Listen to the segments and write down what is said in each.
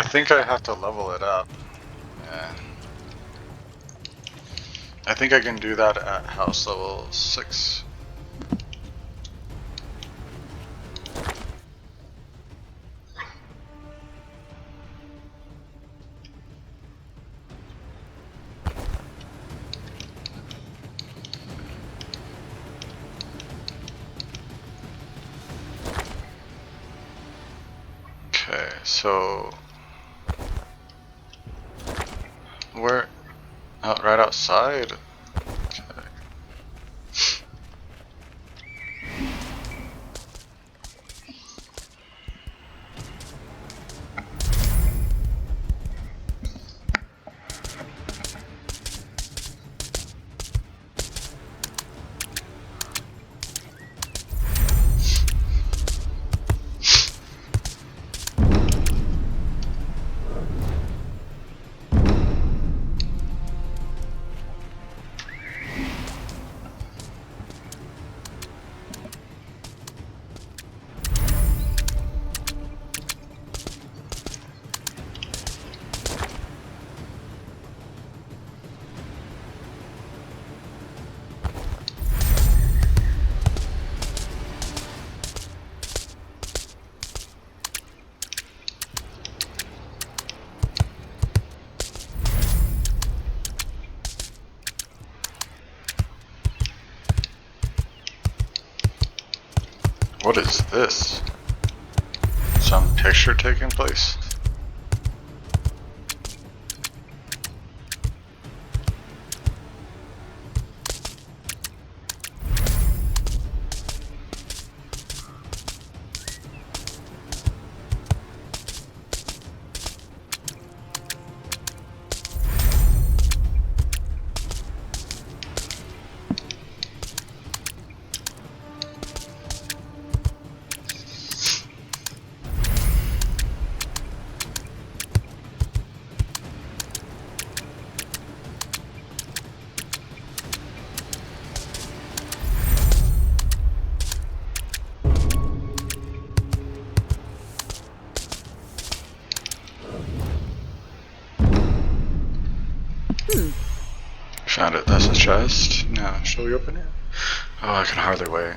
think I have to level it up. Yeah. I think I can do that at house level 6. Okay, so we're out right outside. Okay. What is this? Some picture taking place? Found it. That's a chest. Now, shall we open it? Oh, I can hardly wait.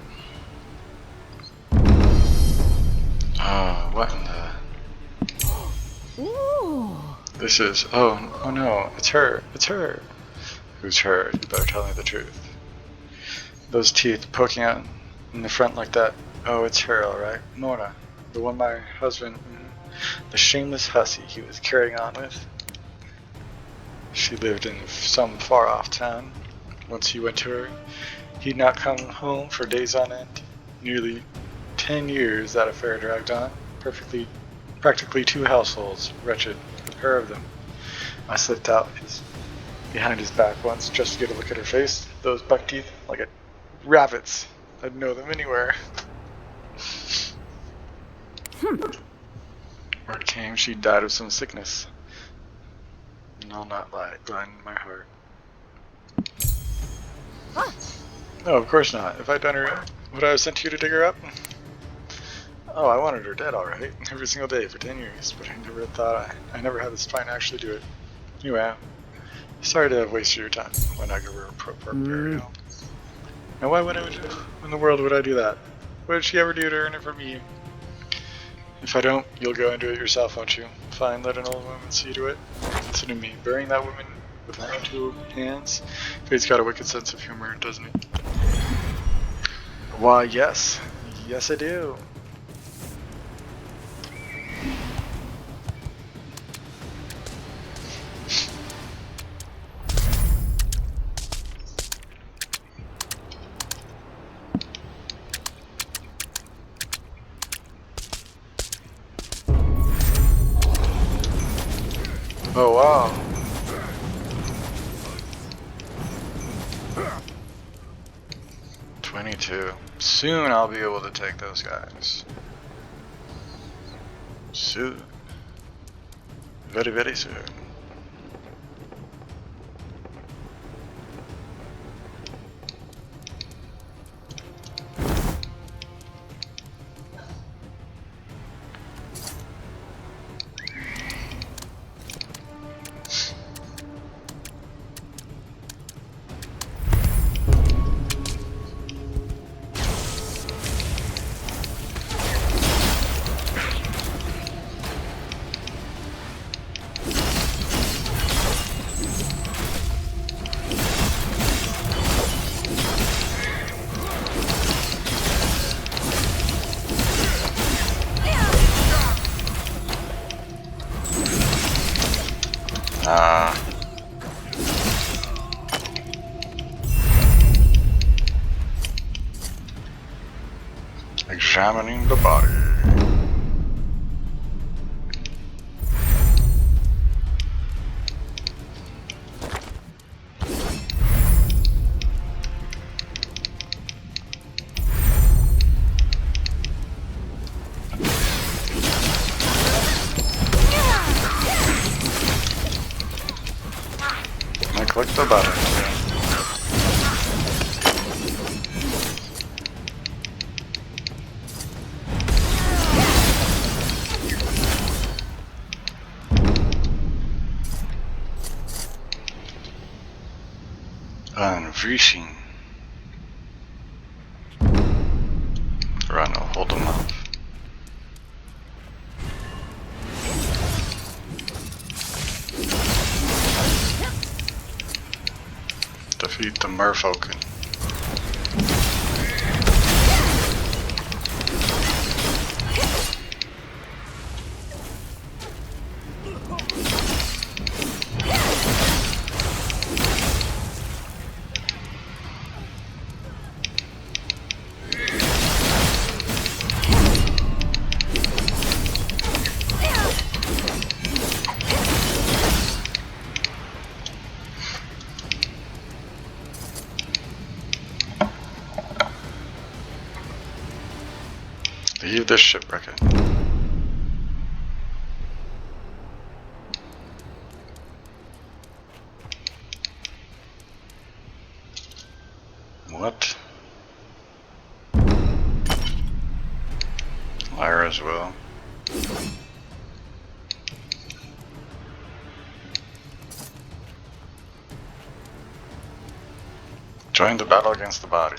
Oh, what in the... Ooh. This is... Oh no, it's her. It's her. Who's her? You better tell me the truth. Those teeth poking out in the front like that. Oh, it's her, alright. Nora. The one my husband... The shameless hussy he was carrying on with. She lived in some far-off town. Once he went to her, he'd not come home for days on end. Nearly 10 years that affair dragged on. Practically 2 households, wretched, the pair of them. I slipped out behind his back once just to get a look at her face. Those buck teeth, like rabbits. I'd know them anywhere. Word came, she died of some sickness. And I'll not lie, blind my heart. What? No, of course not. If I'd done her, would I have sent you to dig her up? Oh, I wanted her dead, alright. Every single day for 10 years, but I never thought I never had the spine to actually do it. Anyway, sorry to have wasted your time. Why not give her a proper burial? Now why would I, in the world would I do that? What did she ever do to earn it from me? If I don't, you'll go and do it yourself, won't you? Fine, let an old woman see to it. Listen to me, burying that woman with my own 2 hands? Fate's got a wicked sense of humor, doesn't it? Why, yes. Yes, I do. Oh, wow. $22. Soon I'll be able to take those guys. Soon. Very, very soon. Examining the body. I clicked the button. Unreaching. Run, I'll hold them up. Defeat the merfolk. Leave this shipwreck. What? Lyra's will. Join the battle against the body.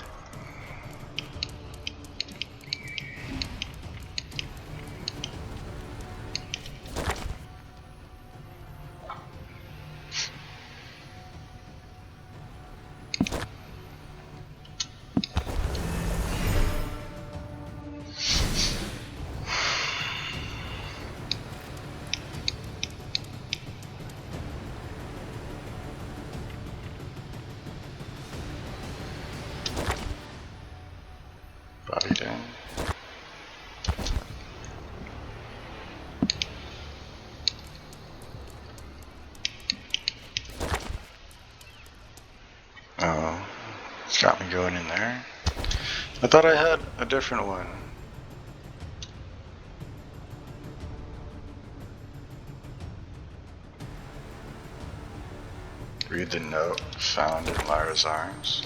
Body down. Oh, it's got me going in there. I thought I had a different one. Read the note found in Lyra's arms.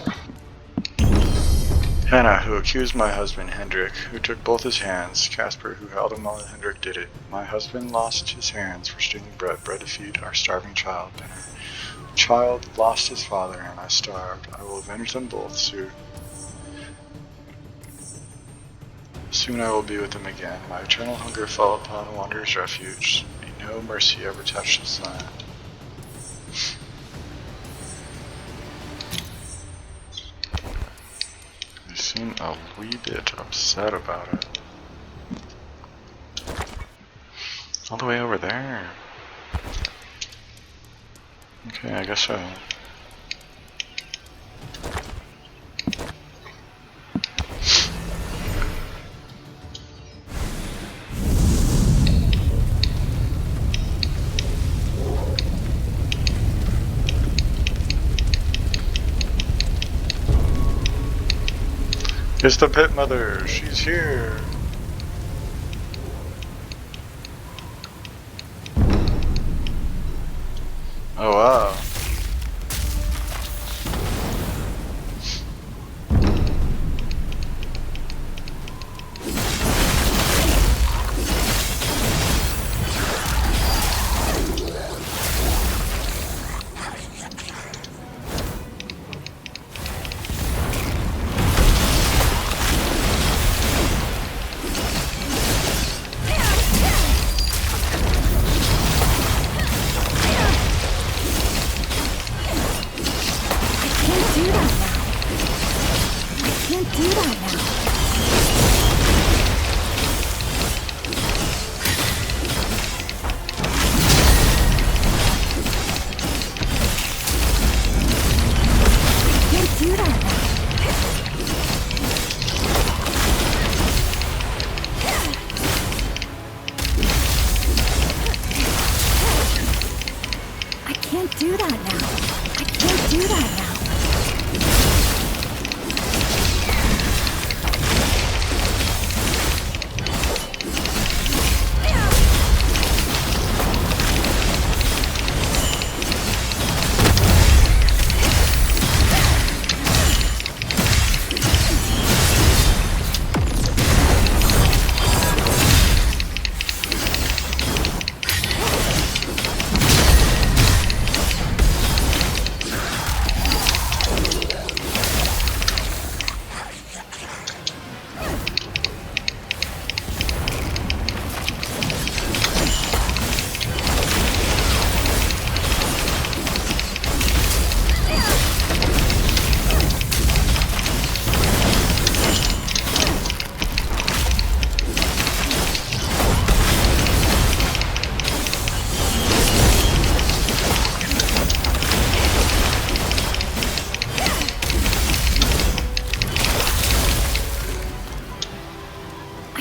Hannah, who accused my husband, Hendrik, who took both his hands. Casper, who held him while Hendrik did it. My husband lost his hands for stealing bread to feed our starving child. And our child lost his father, and I starved. I will avenge them both soon. Soon I will be with them again. My eternal hunger fell upon Wanderer's Refuge. May no mercy ever touch this land. They seem a wee bit upset about it. All the way over there. Okay, I guess so. It's the pit mother. She's here. Oh wow.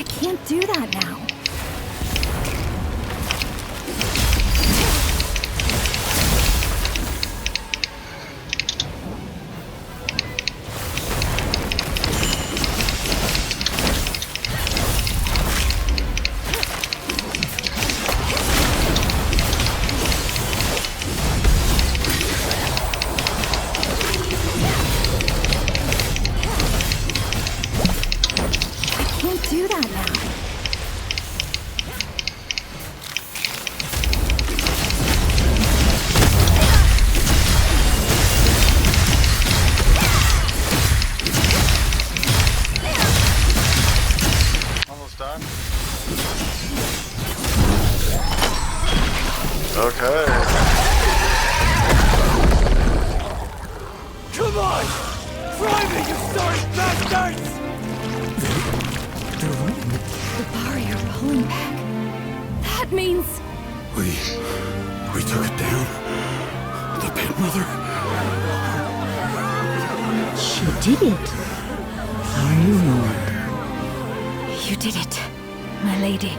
can't do that now. Do that now. Almost done. Okay. Come on! Try me, you sorry bastards! The barrier pulling back. That means... We took it down? The Pit Mother? She did it. How do you know? You did it, my lady.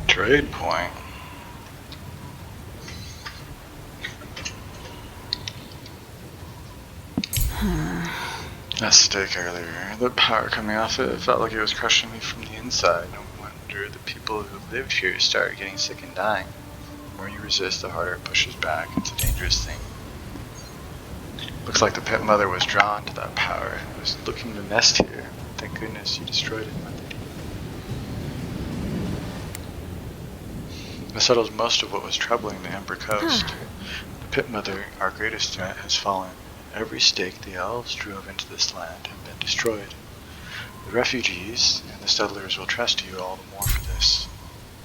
Trade point. That stake earlier, the power coming off it felt like it was crushing me from the inside. No wonder the people who live here start getting sick and dying. The more you resist, the harder it pushes back. It's a dangerous thing. Looks like the Pit Mother was drawn to that power and was looking to nest here. Thank goodness you destroyed it, my lady. This settles most of what was troubling the Ember Coast. The Pit Mother, our greatest threat, has fallen. Every stake the elves drove into this land have been destroyed. The refugees and the settlers will trust you all the more for this.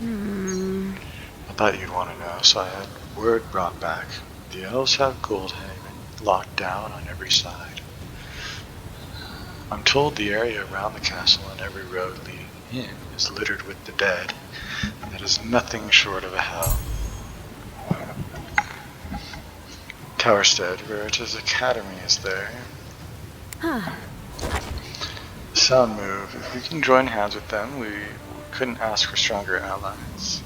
I thought you'd want to know, so I had word brought back. The elves have Goldhaven locked down on every side. I'm told the area around the castle and every road leading in is littered with the dead. That is nothing short of a hell. Towerstead, Veritas Academy is there. Sound move. If we can join hands with them, we couldn't ask for stronger allies.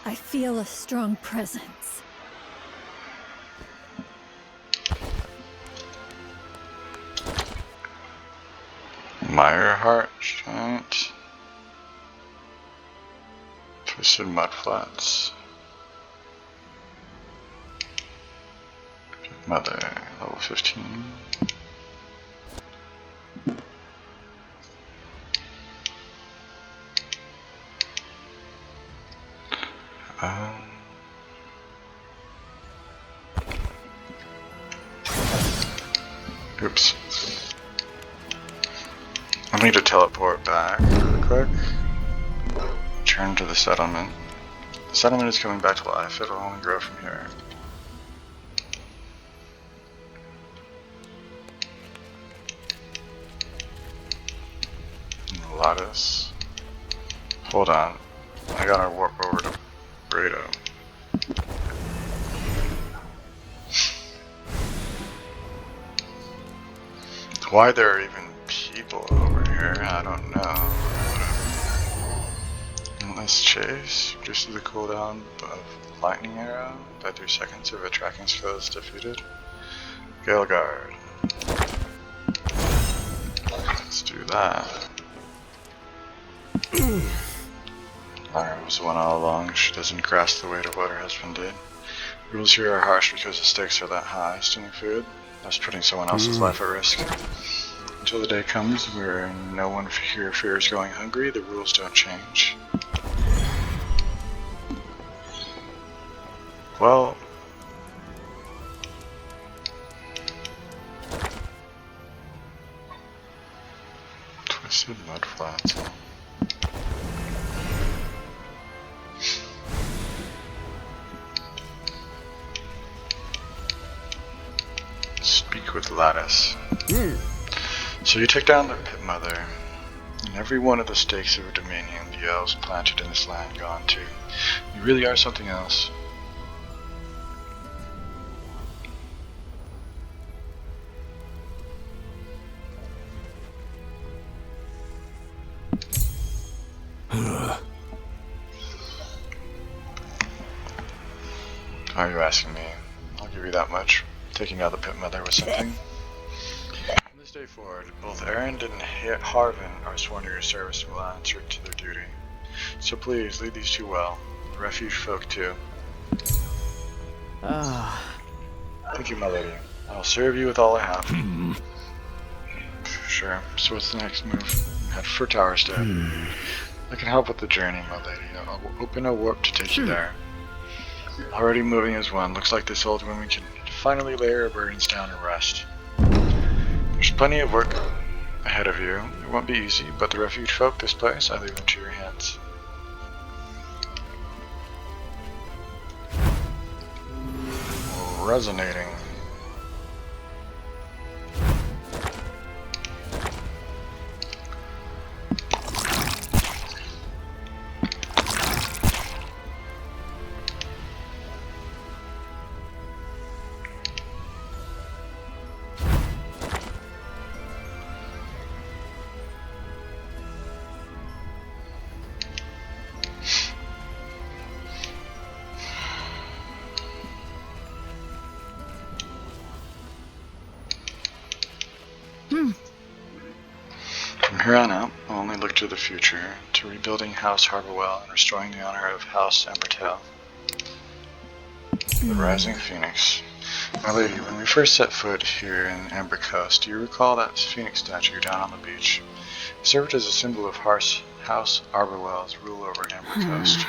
I feel a strong presence. Mire Heart Giant. Twisted Mud Flats. Mother, level 15. Oops. I need to teleport back really quick. Return to the settlement. The settlement is coming back to life. It'll only grow from here. Lattice. Hold on. I gotta warp over to Brado. Why there are even people over here, I don't know. Let's chase. Reduces the cooldown of lightning arrow by 3 seconds if a tracking skill is defeated. Gale Guard. Let's do that. Lara was the one all along. She doesn't grasp the weight of what her husband did. Rules here are harsh because the stakes are that high. Stealing food, that's putting someone else's life at risk. Until the day comes where no one here fears going hungry, the rules don't change. Well, twisted mud flats. Speak with Lattice. So you took down the Pit Mother, and every one of the stakes of her dominion the elves planted in this land gone too. You really are something else. Are you asking me? I'll give you that much. Taking down the Pit Mother was something. From this day forward, both Erend and Harvin are sworn to your service and will answer to their duty. So please, lead these two well. The refuge folk too. Thank you, my lady. I'll serve you with all I have. Sure. So what's the next move? Head for Towerstead. I can help with the journey, my lady. I'll open a warp to take you there. Already moving as one. Looks like this old woman can finally lay her burdens down and rest. There's plenty of work ahead of you. It won't be easy, but the refuge folk, this place, I leave them to your hands. Resonating. From here on out, I'll only look to the future, to rebuilding House Harborwell and restoring the honor of House Embertail. The Rising Phoenix. My lady, when we first set foot here in Amber Coast, do you recall that phoenix statue down on the beach? It served as a symbol of House Arborwell's rule over Amber Coast.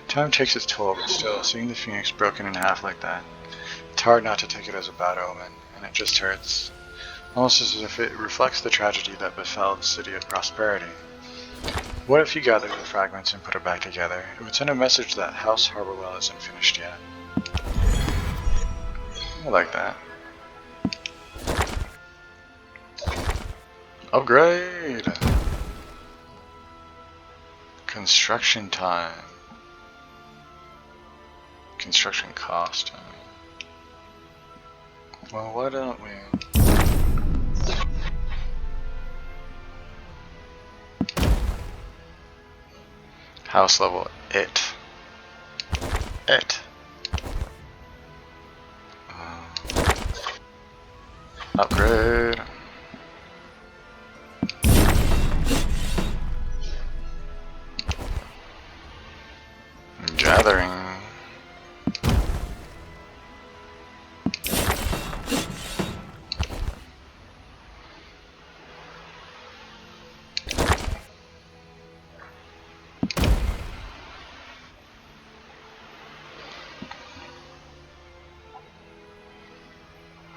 Time takes its toll, but still, seeing the phoenix broken in half like that, it's hard not to take it as a bad omen, and it just hurts. Almost as if it reflects the tragedy that befell the City of Prosperity. What if you gathered the fragments and put it back together? It would send a message that House Harborwell isn't finished yet. I like that. Upgrade! Construction time. Construction cost. Well, why don't we... House level 8. Upgrade. Gathering.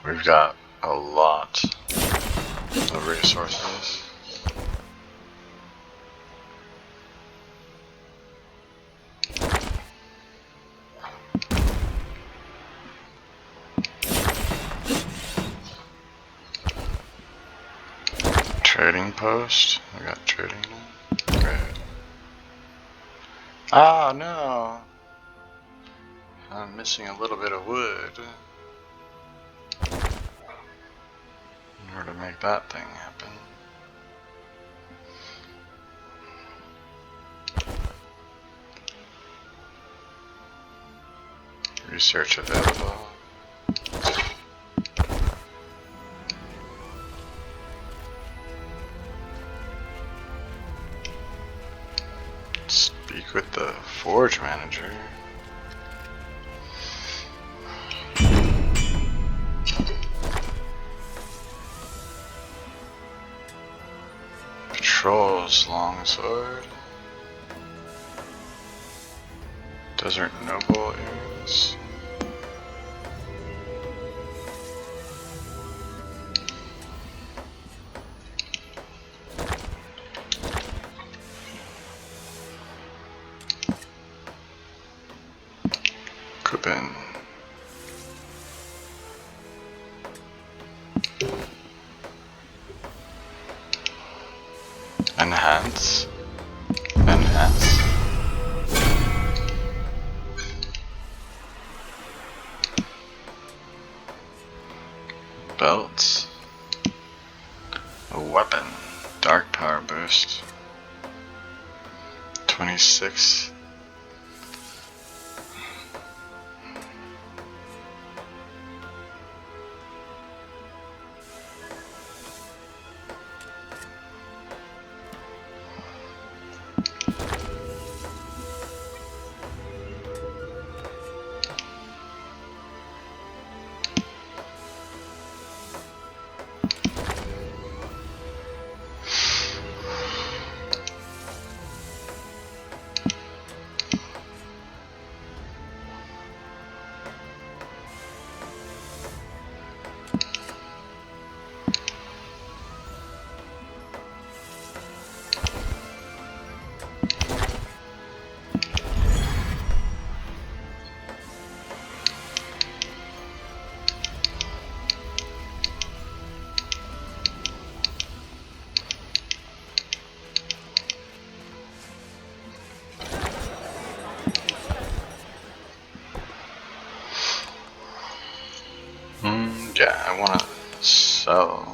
We've got a lot of resources. Trading post. We got trading. Great. Ah, no. I'm missing a little bit of wood. in order to make that thing happen. Research available. Speak with the forge manager. Patrols longsword. Desert noble areas. Equipping. Enhance. Enhance. Belts. A weapon. Dark power boost. 26. Yeah, I wanna sell.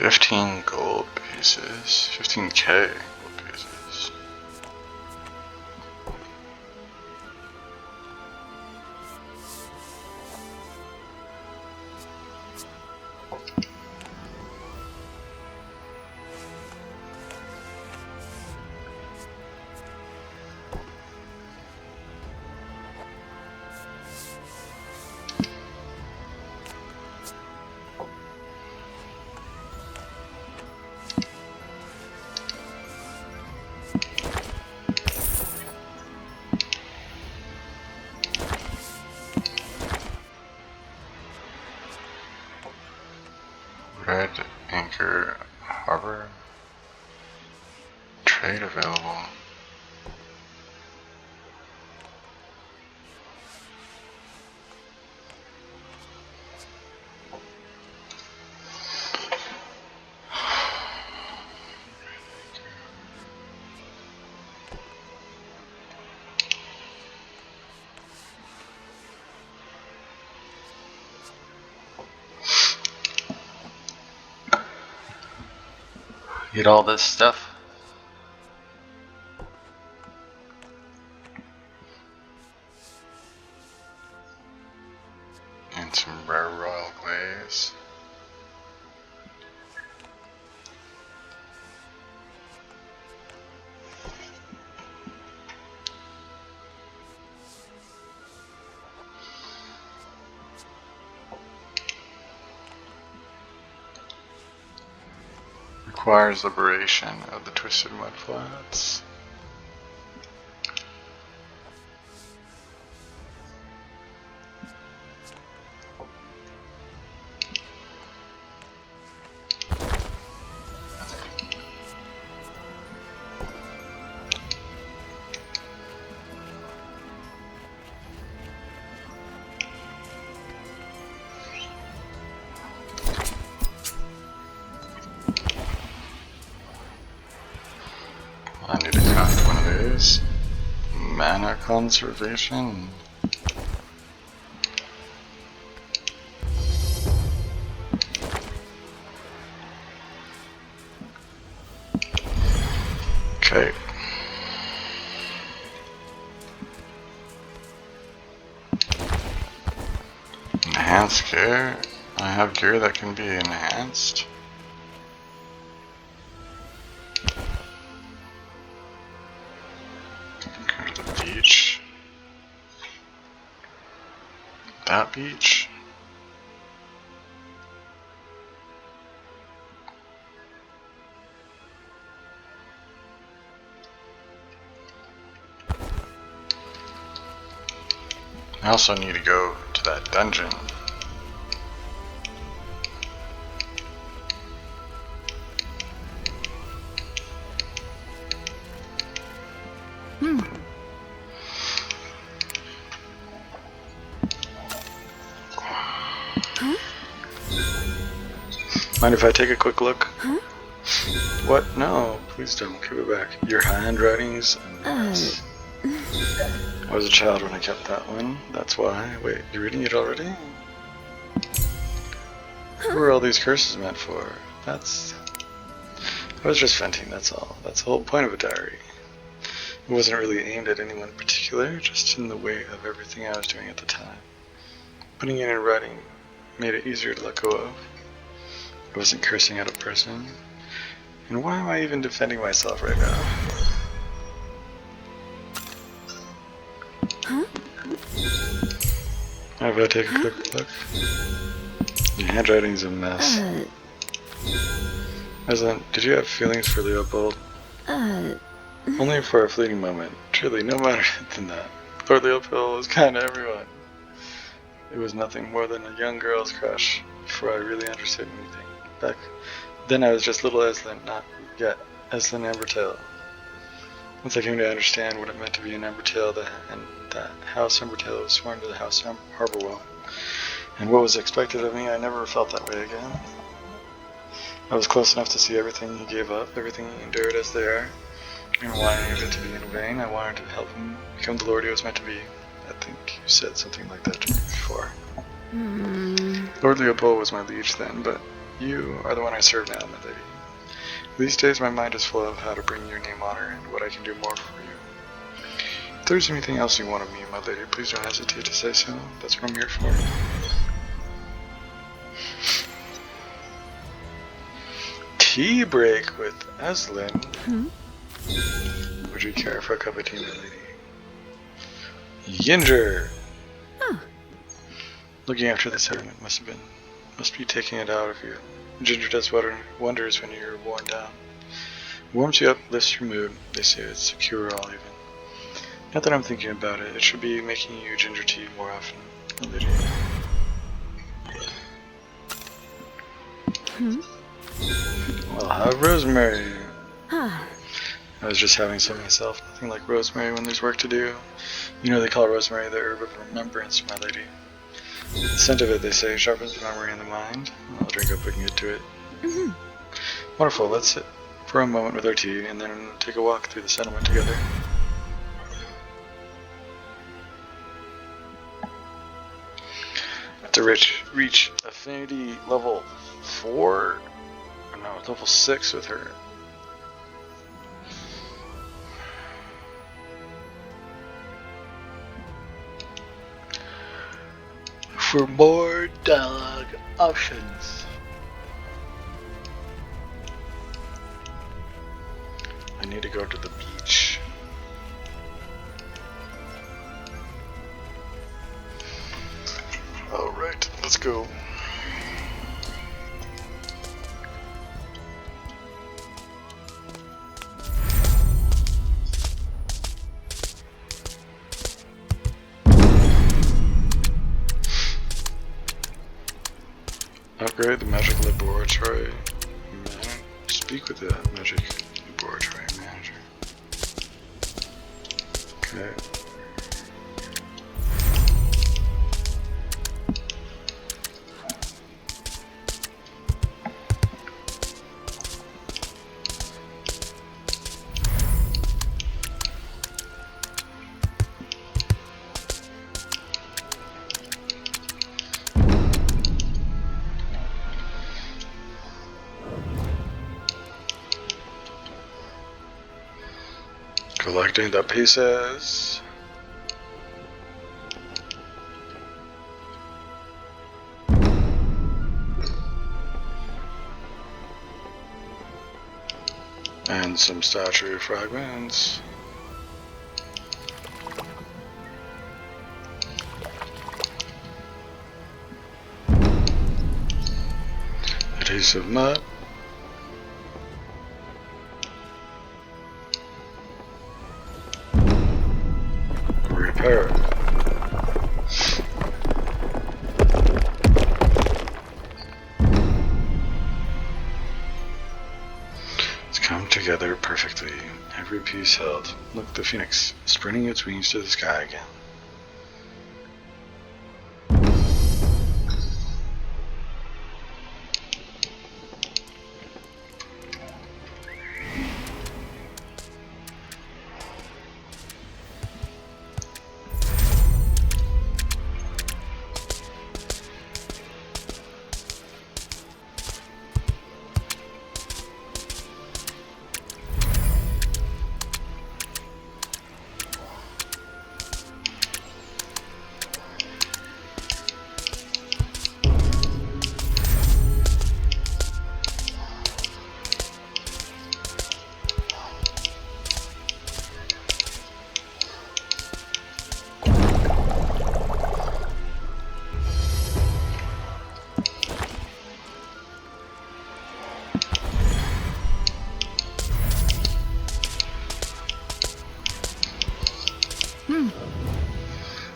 $15 gold pieces. 15k gold pieces. Red Anchor Harbor. Trade available. Get all this stuff. And some rare royal glaze. Requires liberation of the Twisted Mudflats. Mana conservation. Okay. Enhanced gear. I have gear that can be enhanced. Go to the beach. That beach. I also need to go to that dungeon. Mind if I take a quick look? Huh? What? No, please don't. Give it back. Your handwriting's a mess. I was a child when I kept that one. That's why. Wait, you're reading it already? What were all these curses meant for? I was just venting, that's all. That's the whole point of a diary. It wasn't really aimed at anyone in particular, just in the way of everything I was doing at the time. Putting it in writing made it easier to let go of. I wasn't cursing at a person. And why am I even defending myself right now? Huh? How about I take a quick look? Your handwriting's a mess. Aslan, did you have feelings for Leopold? Only for a fleeting moment. Truly, no matter than that. Lord Leopold was kind to everyone. It was nothing more than a young girl's crush before I really understood anything. Back then I was just little Aslan, not yet Aslan Ambertail. Once I came to understand what it meant to be an Ambertail, and that House Ambertail was sworn to the House Harborwell, and what was expected of me, I never felt that way again. I was close enough to see everything he gave up, everything he endured as they are, and why any of it to be in vain. I wanted to help him become the lord he was meant to be. I think you said something like that to me before. Lord Leopold was my liege then, but you are the one I serve now, my lady. These days my mind is full of how to bring your name honor and what I can do more for you. If there's anything else you want of me, my lady, please don't hesitate to say so. That's what I'm here for. Tea break with Aslan. Would you care for a cup of tea, my lady? Ginger! Looking after the settlement must be taking it out of you. Ginger does wonders when you're worn down. It warms you up, lifts your mood. They say it's a cure-all even. Not that I'm thinking about it. It should be making you ginger tea more often, my lady. Well, have rosemary. I was just having some myself. Nothing like rosemary when there's work to do. You know they call rosemary the herb of remembrance, my lady. The scent of it, they say, sharpens the memory in the mind. I'll drink up and get to it. Wonderful. Let's sit for a moment with our tea and then take a walk through the settlement together. I have to reach affinity level 4? No, level 6 with her. For more dialogue options, I need to go to the beach. Alright, let's go. Upgrade the magic laboratory. Speak with the magic laboratory manager. Okay. Collecting the pieces. And some statue fragments. Adhesive mud. Repair. It's come together perfectly. Every piece held. Look, the phoenix, spreading its wings to the sky again.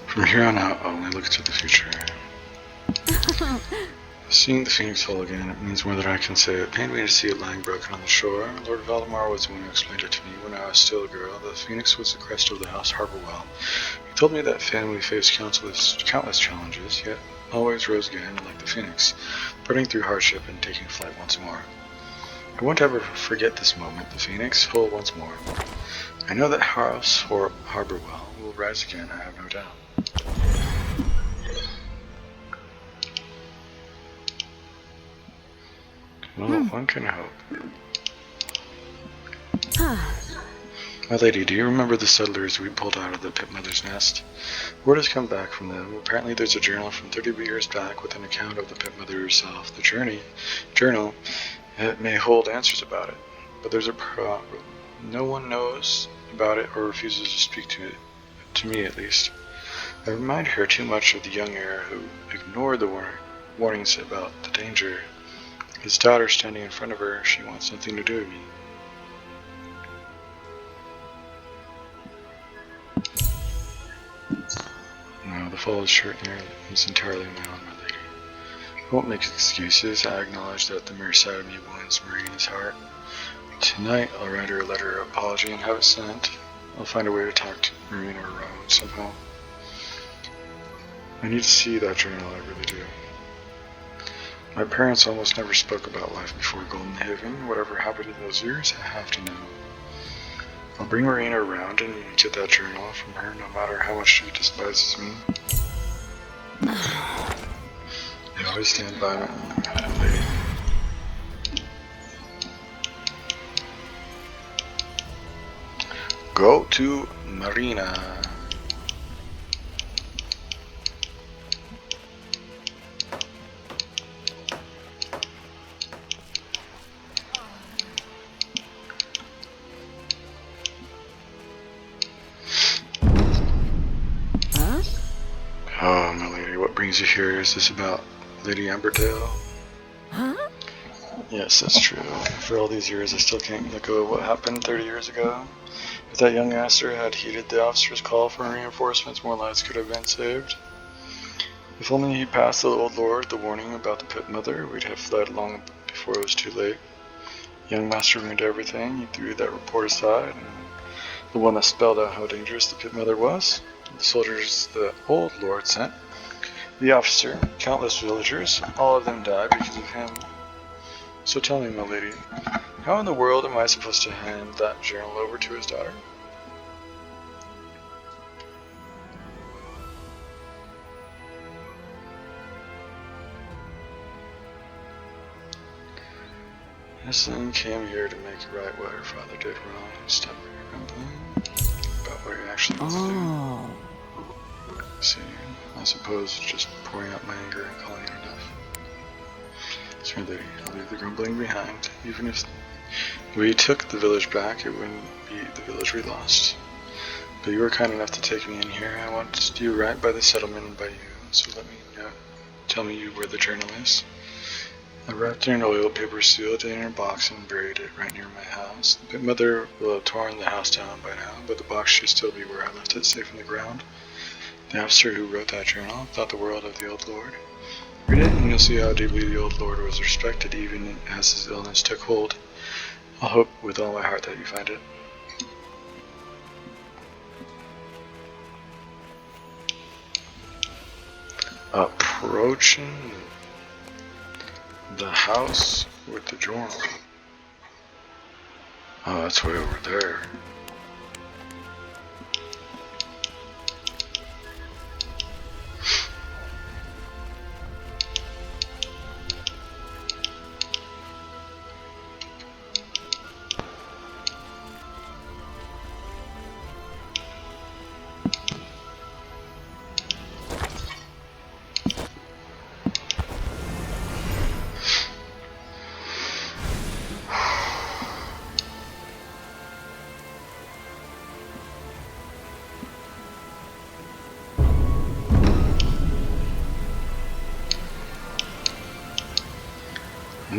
From here on out, I'll only look to the future. Seeing the phoenix whole again, it means more than I can say. It pained me to see it lying broken on the shore. Lord Valdemar was the one who explained it to me when I was still a girl. The phoenix was the crest of the house Harborwell. He told me that family faced countless challenges, yet always rose again like the phoenix, burning through hardship and taking flight once more. I won't ever forget this moment, the phoenix, whole once more. I know that house Harborwell will rise again, I have no doubt. Well, one can hope. My lady, do you remember the settlers we pulled out of the Pit Mother's nest? Word has come back from them. Apparently there's a journal from 30 years back with an account of the Pit Mother herself. The journal, it may hold answers about it, but there's a problem. No one knows about it or refuses to speak to it, to me at least. I remind her too much of the young heir who ignored the warnings about the danger. His daughter standing in front of her, she wants nothing to do with me. No, the folded shirt is entirely my own, my lady. I won't make excuses. I acknowledge that the mere sight of me wounds Marina's heart. Tonight, I'll write her a letter of apology and have it sent. I'll find a way to talk to Marina or Rowan somehow. I need to see that journal, I really do. My parents almost never spoke about life before Golden Haven. Whatever happened in those years, I have to know. I'll bring Marina around and get that journal from her, no matter how much she despises me. I always stand by my lady. Go to Marina. Oh, my lady, what brings you here? Is this about Lady Embertail? Huh? Yes, that's true. For all these years, I still can't let go of what happened 30 years ago. If that young master had heeded the officer's call for reinforcements, more lives could have been saved. If only he passed the old lord the warning about the Pit Mother, we'd have fled long before it was too late. Young master ruined everything. He threw that report aside, and the one that spelled out how dangerous the Pit Mother was. The soldiers the old lord sent, the officer, countless villagers, all of them died because of him. So tell me, my lady, how in the world am I supposed to hand that journal over to his daughter? This thing came here to make right what her father did wrong and stop her grumbling. what you actually need to do. Oh. See, I suppose just pouring out my anger and calling it enough. Sweet lady, I'll leave the grumbling behind. Even if we took the village back, it wouldn't be the village we lost. But you were kind enough to take me in here. I want to do right by the settlement and by you, so let me know. Tell me where the journal is. I wrapped it in oil paper, sealed it in a box, and buried it right near my house. The mother will have torn the house down by now, but the box should still be where I left it, safe in the ground. The officer who wrote that journal thought the world of the old lord. Read it, and you'll see how deeply the old lord was respected, even as his illness took hold. I'll hope with all my heart that you find it. Approaching the house with the journal. Oh, that's way over there.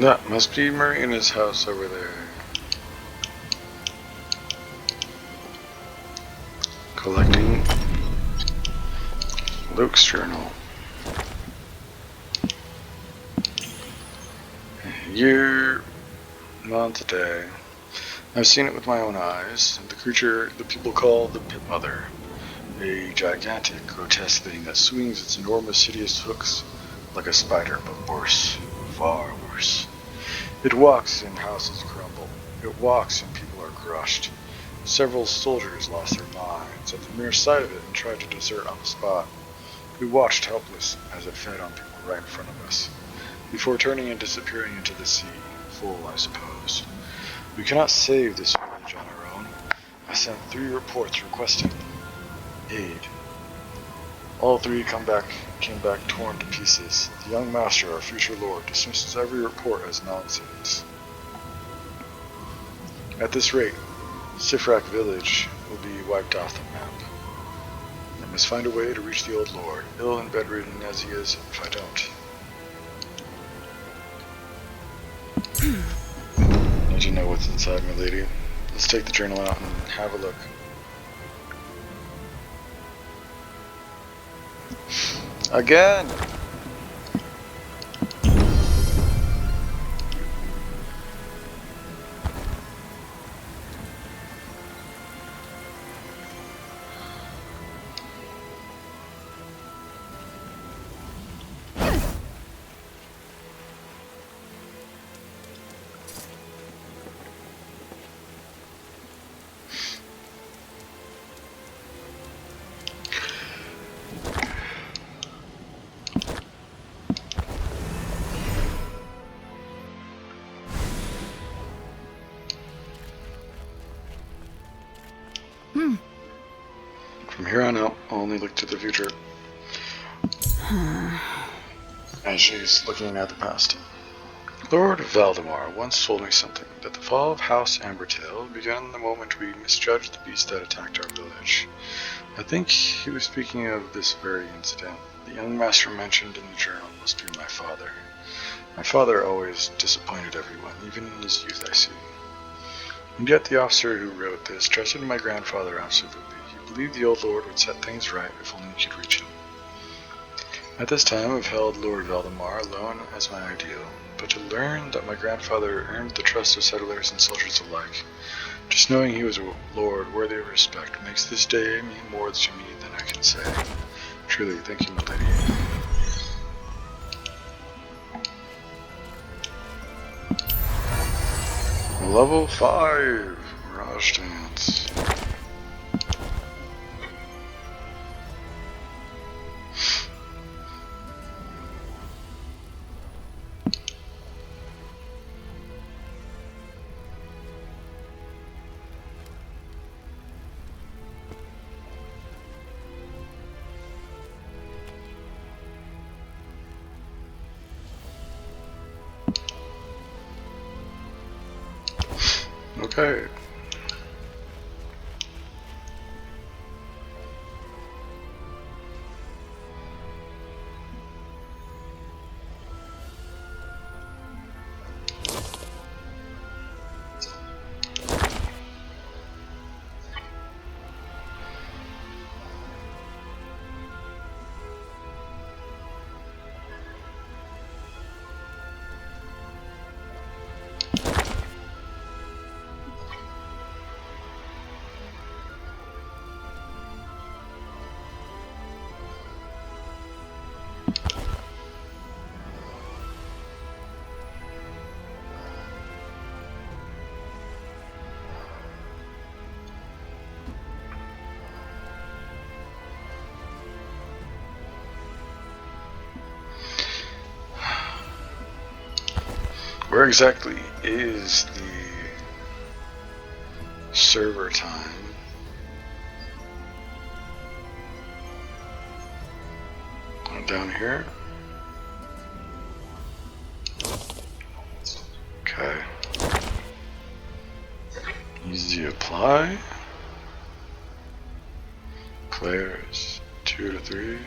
That must be Marina's house over there. Collecting Luke's journal. Year, month, day. I've seen it with my own eyes. The creature the people call the Pit Mother. A gigantic, grotesque thing that swings its enormous, hideous hooks like a spider, but worse. Far worse. It walks and houses crumble. It walks and people are crushed. Several soldiers lost their minds at the mere sight of it and tried to desert on the spot. We watched helpless as it fed on people right in front of us, before turning and disappearing into the sea, full, I suppose. We cannot save this village on our own. I sent 3 reports requesting aid. All 3 came back torn to pieces. The young master, our future lord, dismisses every report as nonsense. At this rate, Sifrak village will be wiped off the map. I must find a way to reach the old lord, ill and bedridden as he is if I don't. Need to know what's inside, my lady. Let's take the journal out and have a look. Again! From here on out, I'll only look to the future. And she's looking at the past. Lord Valdemar once told me something, that the fall of House Ambertail began the moment we misjudged the beast that attacked our village. I think he was speaking of this very incident. The young master mentioned in the journal must be my father. My father always disappointed everyone, even in his youth, I see. And yet the officer who wrote this trusted my grandfather absolutely. He believed the old lord would set things right if only he could reach him. At this time I've held Lord Valdemar alone as my ideal, but to learn that my grandfather earned the trust of settlers and soldiers alike, just knowing he was a lord worthy of respect, makes this day mean more to me than I can say. Truly, thank you, my lady. Level 5 Mirage Dance. Okay. Where exactly is the server time? Down here? Okay. Easy apply. Players 2 to 3.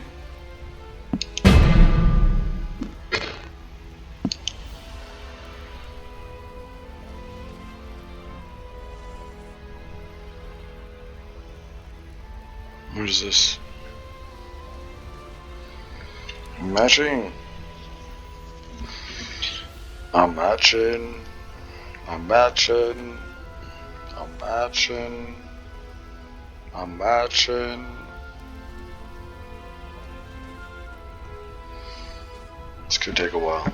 What is this? Matching. I'm matching. I'm matching. I'm matching. I'm matching. This could take a while.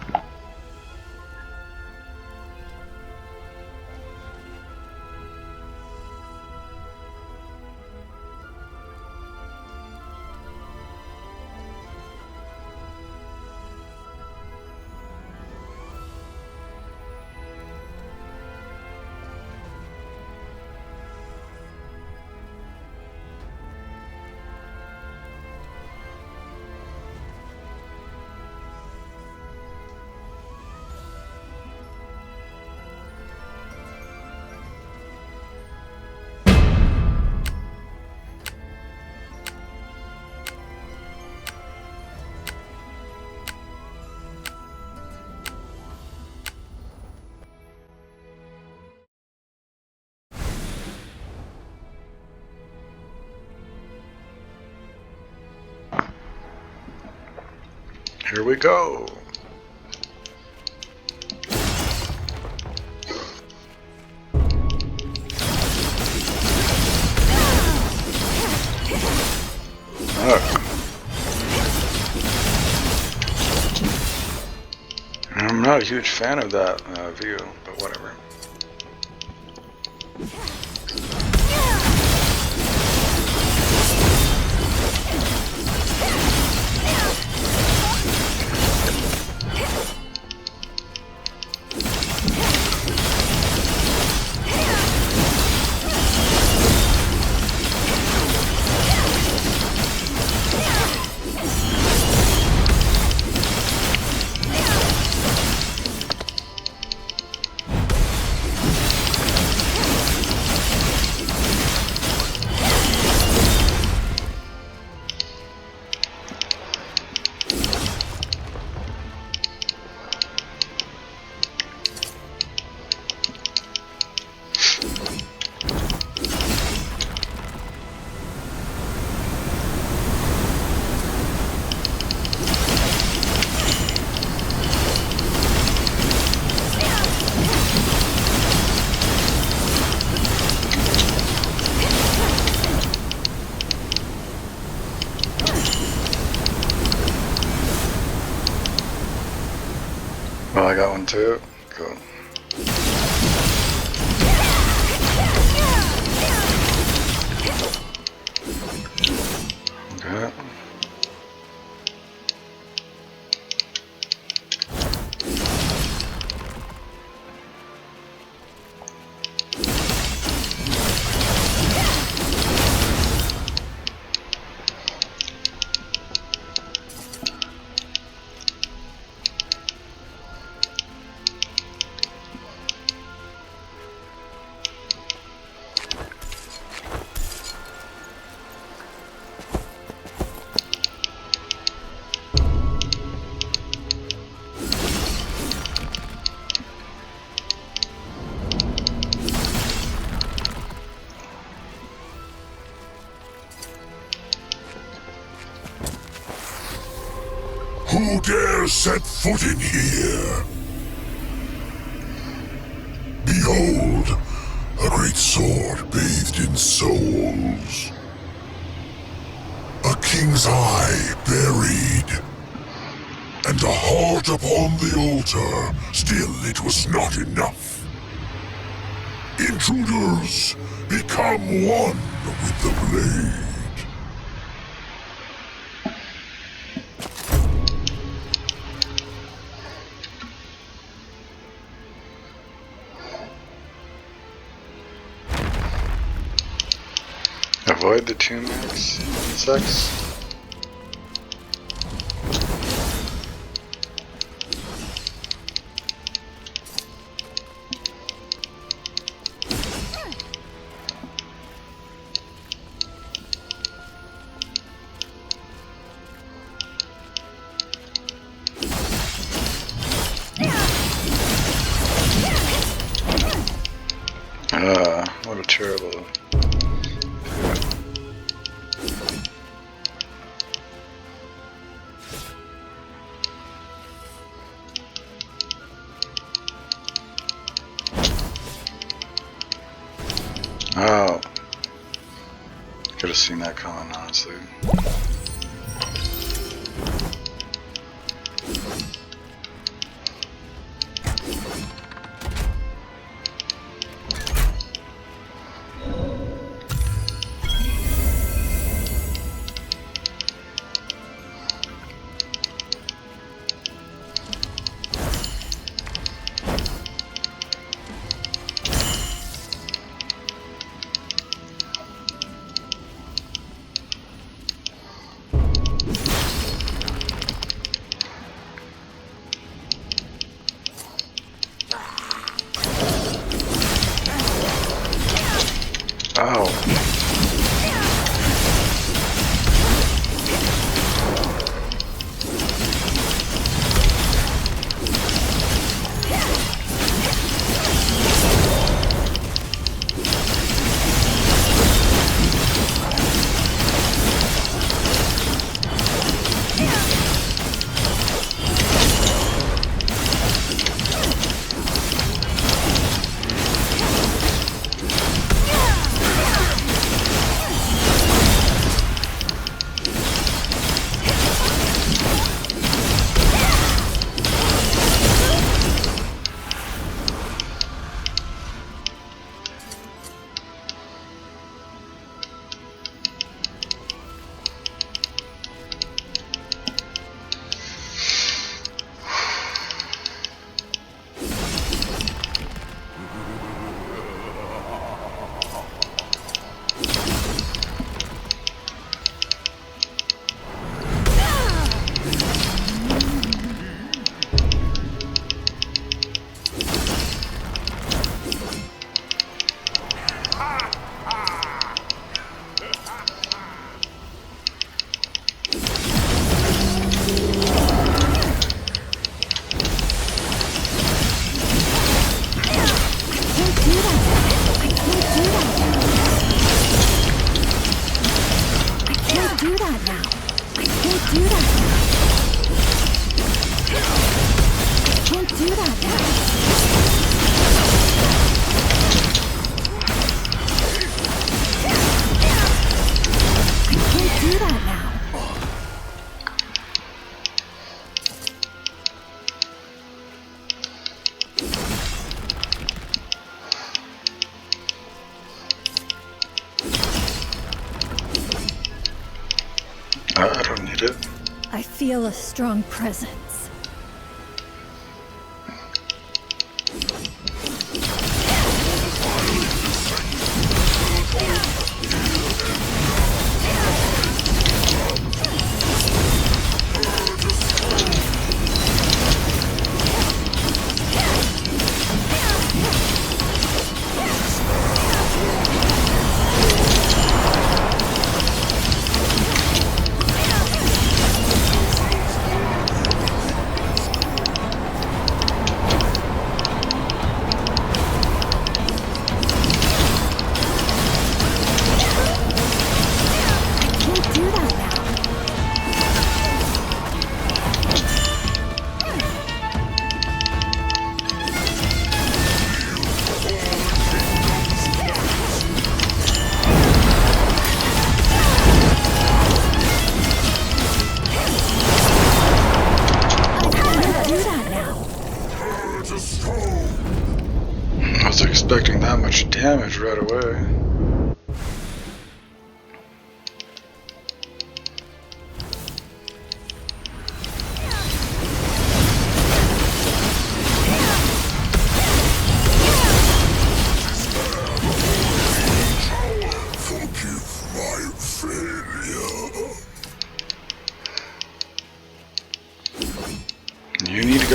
Here we go. I'm not a huge fan of that view, but whatever. Oh, I got one too. Cool. Okay. Who dares set foot in here? Behold, a great sword bathed in souls. A king's eye buried. And a heart upon the altar. Still, it was not enough. Intruders, become one with the blade. Avoid the 2 max insects. What a terrible. Oh. Could have seen that coming, honestly. Oh. I don't need it. I feel a strong presence.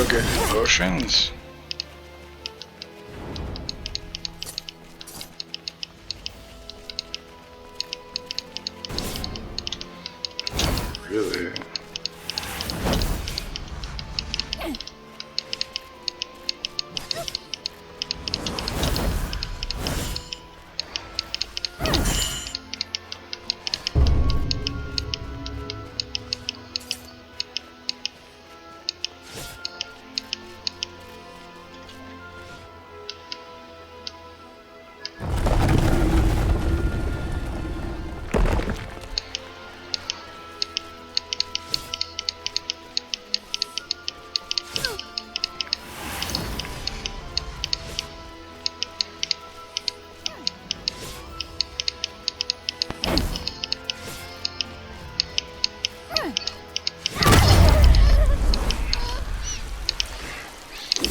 go get potions? Really?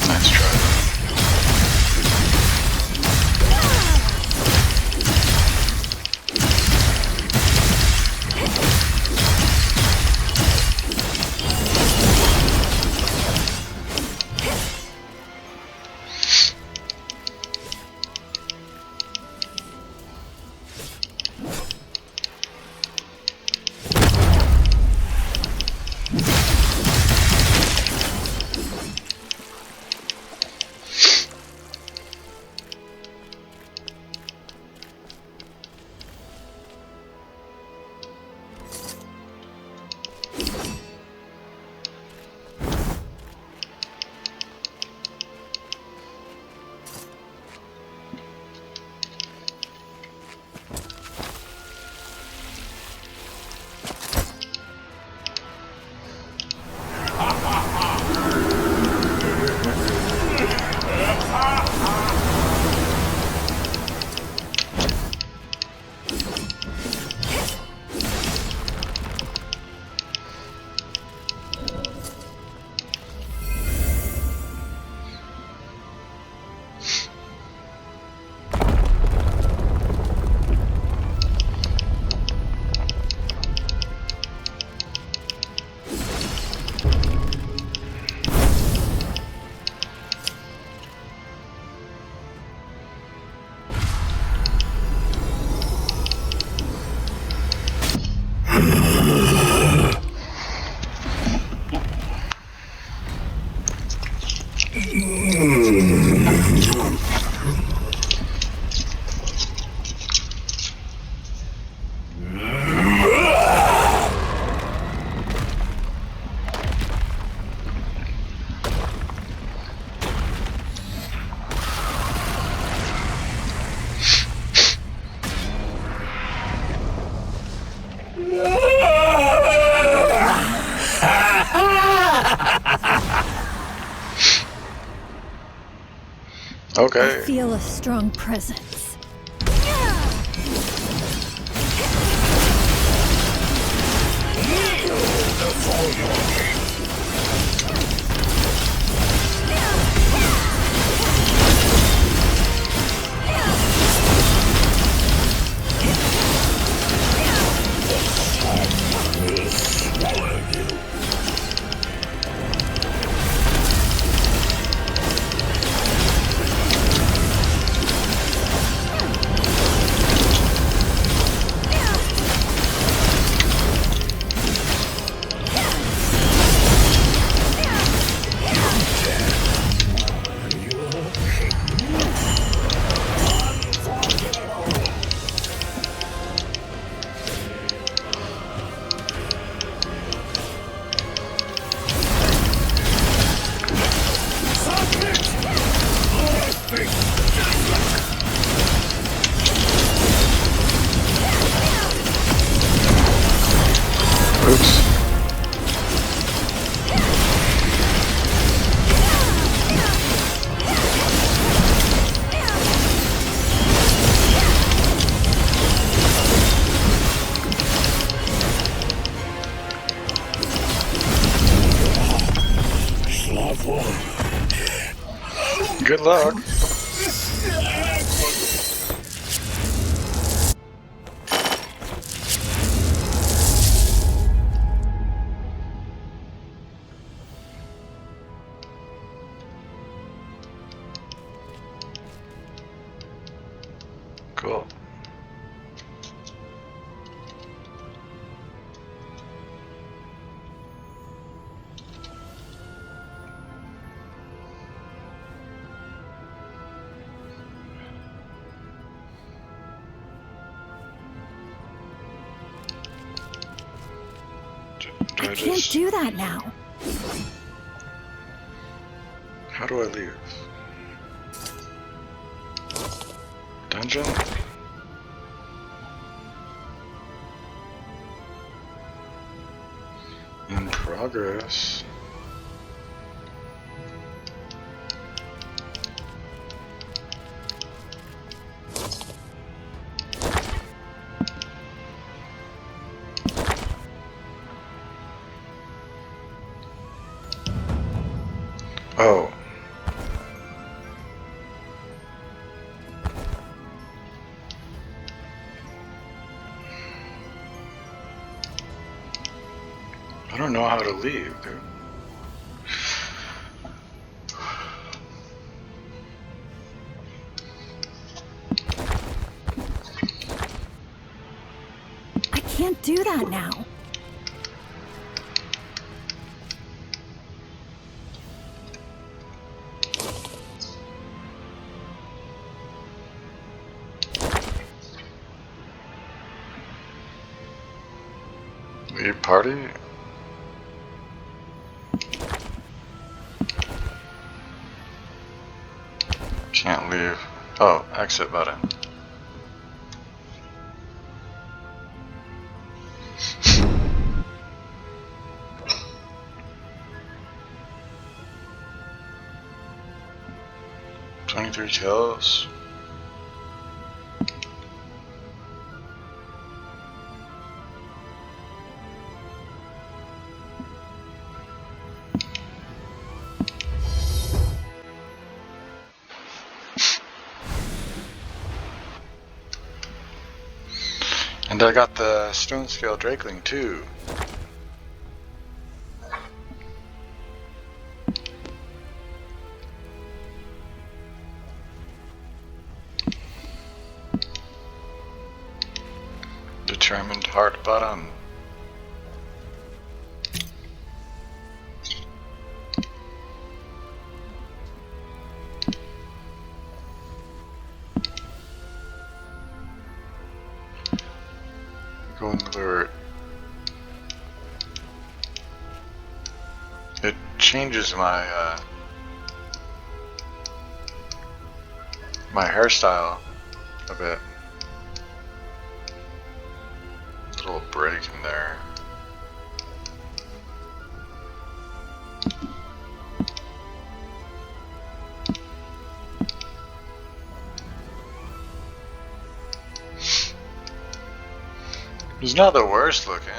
Nice try. Okay. I feel a strong presence. Oops. Good luck. I can't just... do that now. How do I leave? Dungeon? In progress. Oh. I don't know how to leave, dude. I can't do that now. Leave party? Can't leave. Oh, exit button. "23 kills." And I got the stone scale drakeling too. Determined heart bottom. Golden alert. It changes my my hairstyle a bit. Little break in there. It's not the worst looking.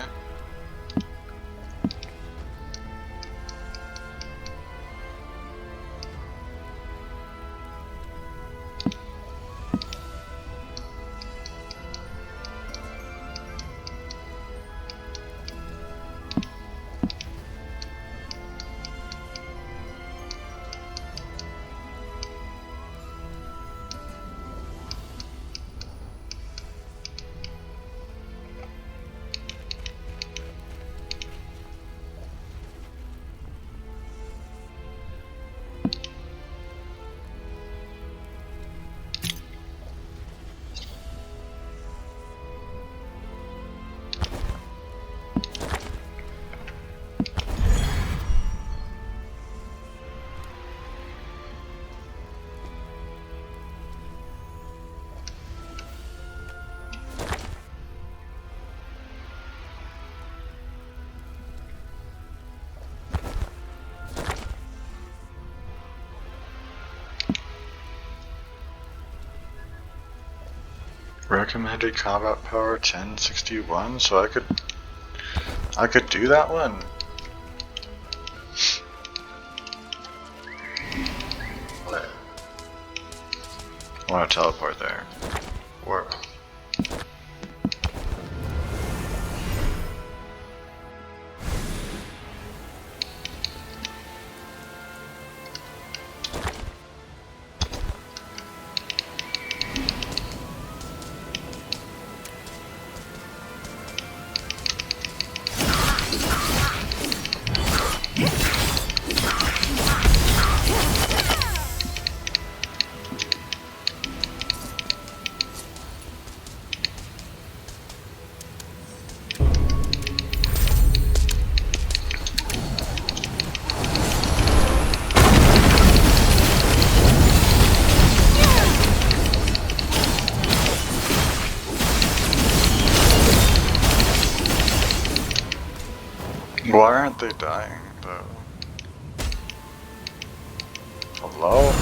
Recommended combat power 1061, so I could do that one. I want to teleport there. Where? Why aren't they dying, though? Hello?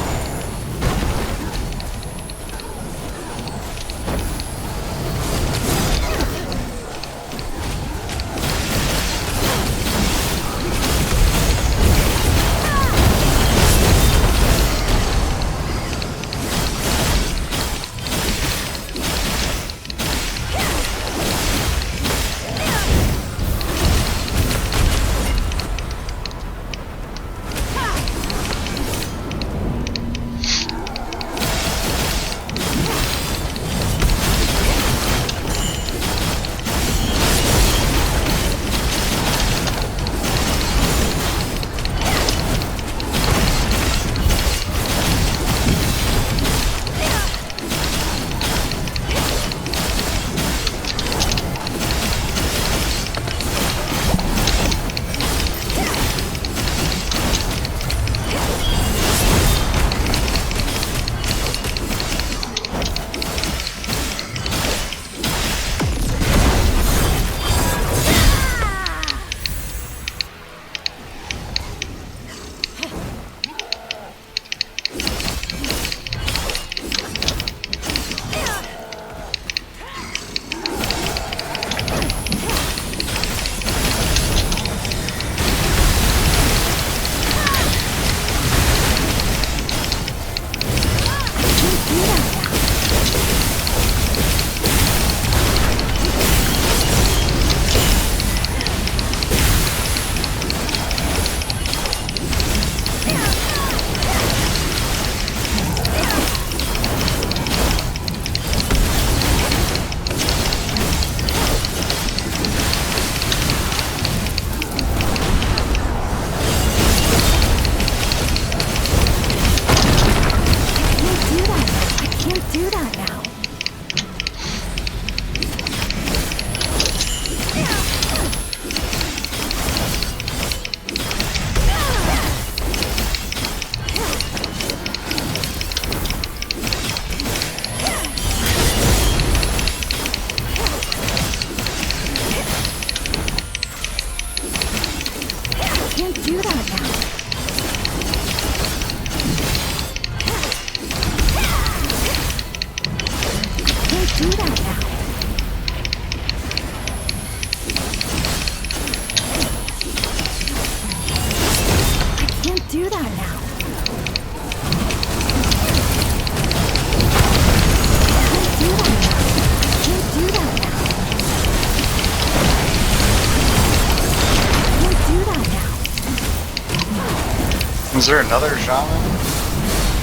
Is there another shaman?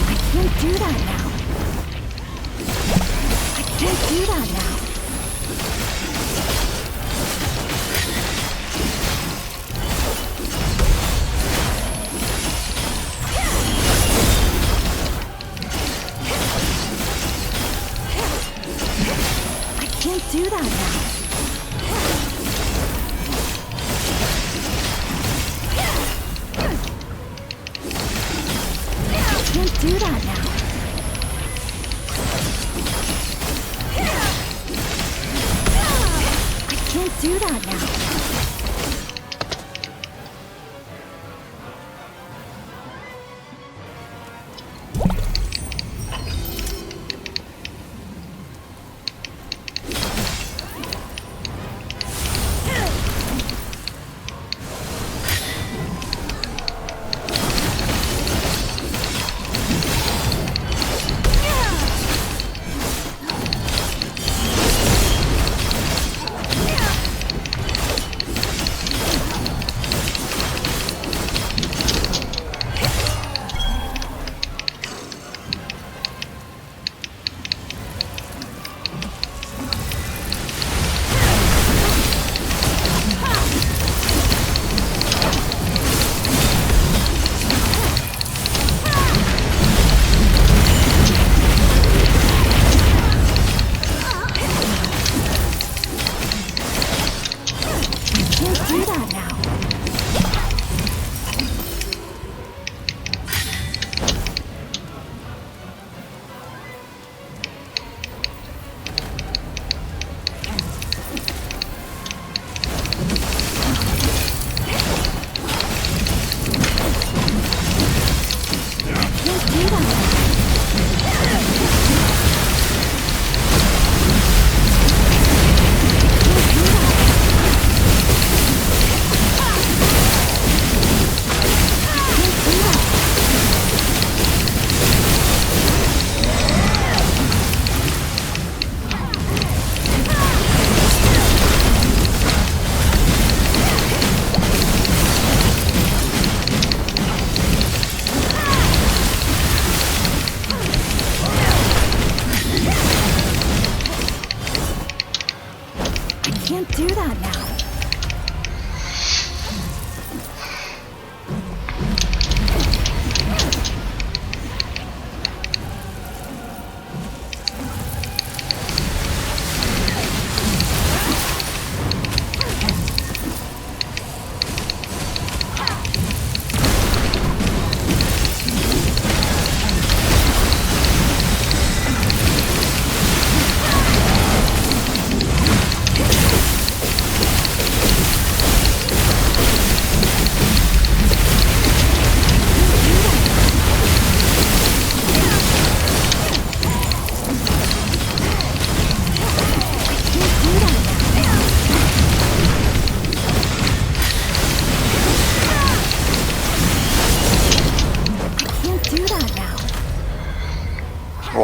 I can't do that now. I can't do that now. I can't do that now. Can't do that now. I can't do that now.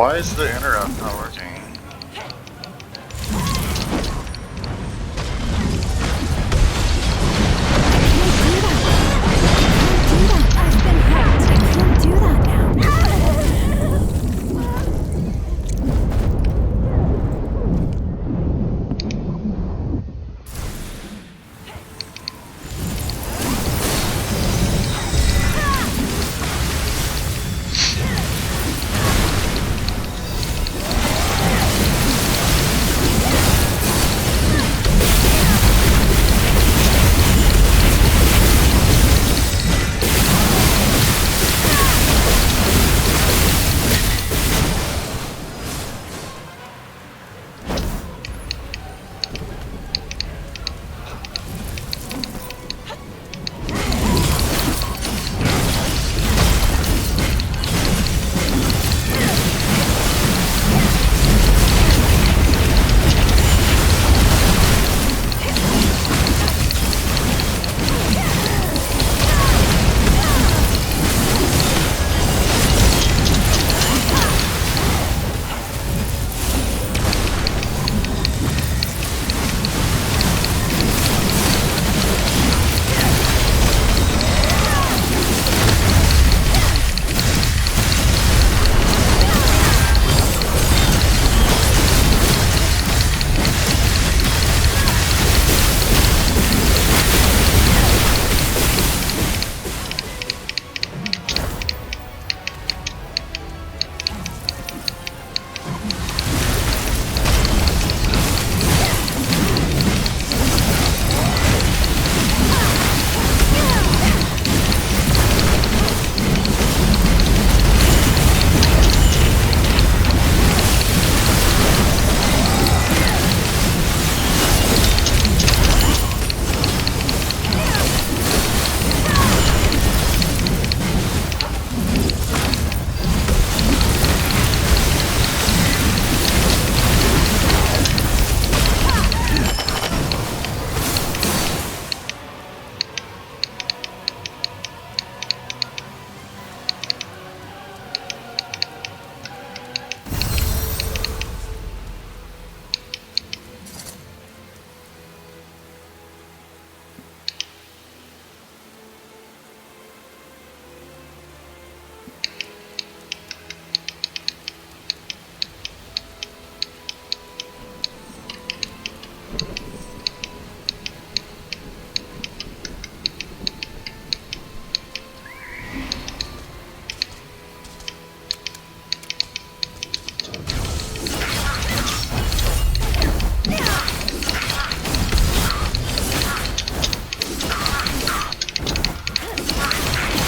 Why is the interrupt not working? I've been hacked.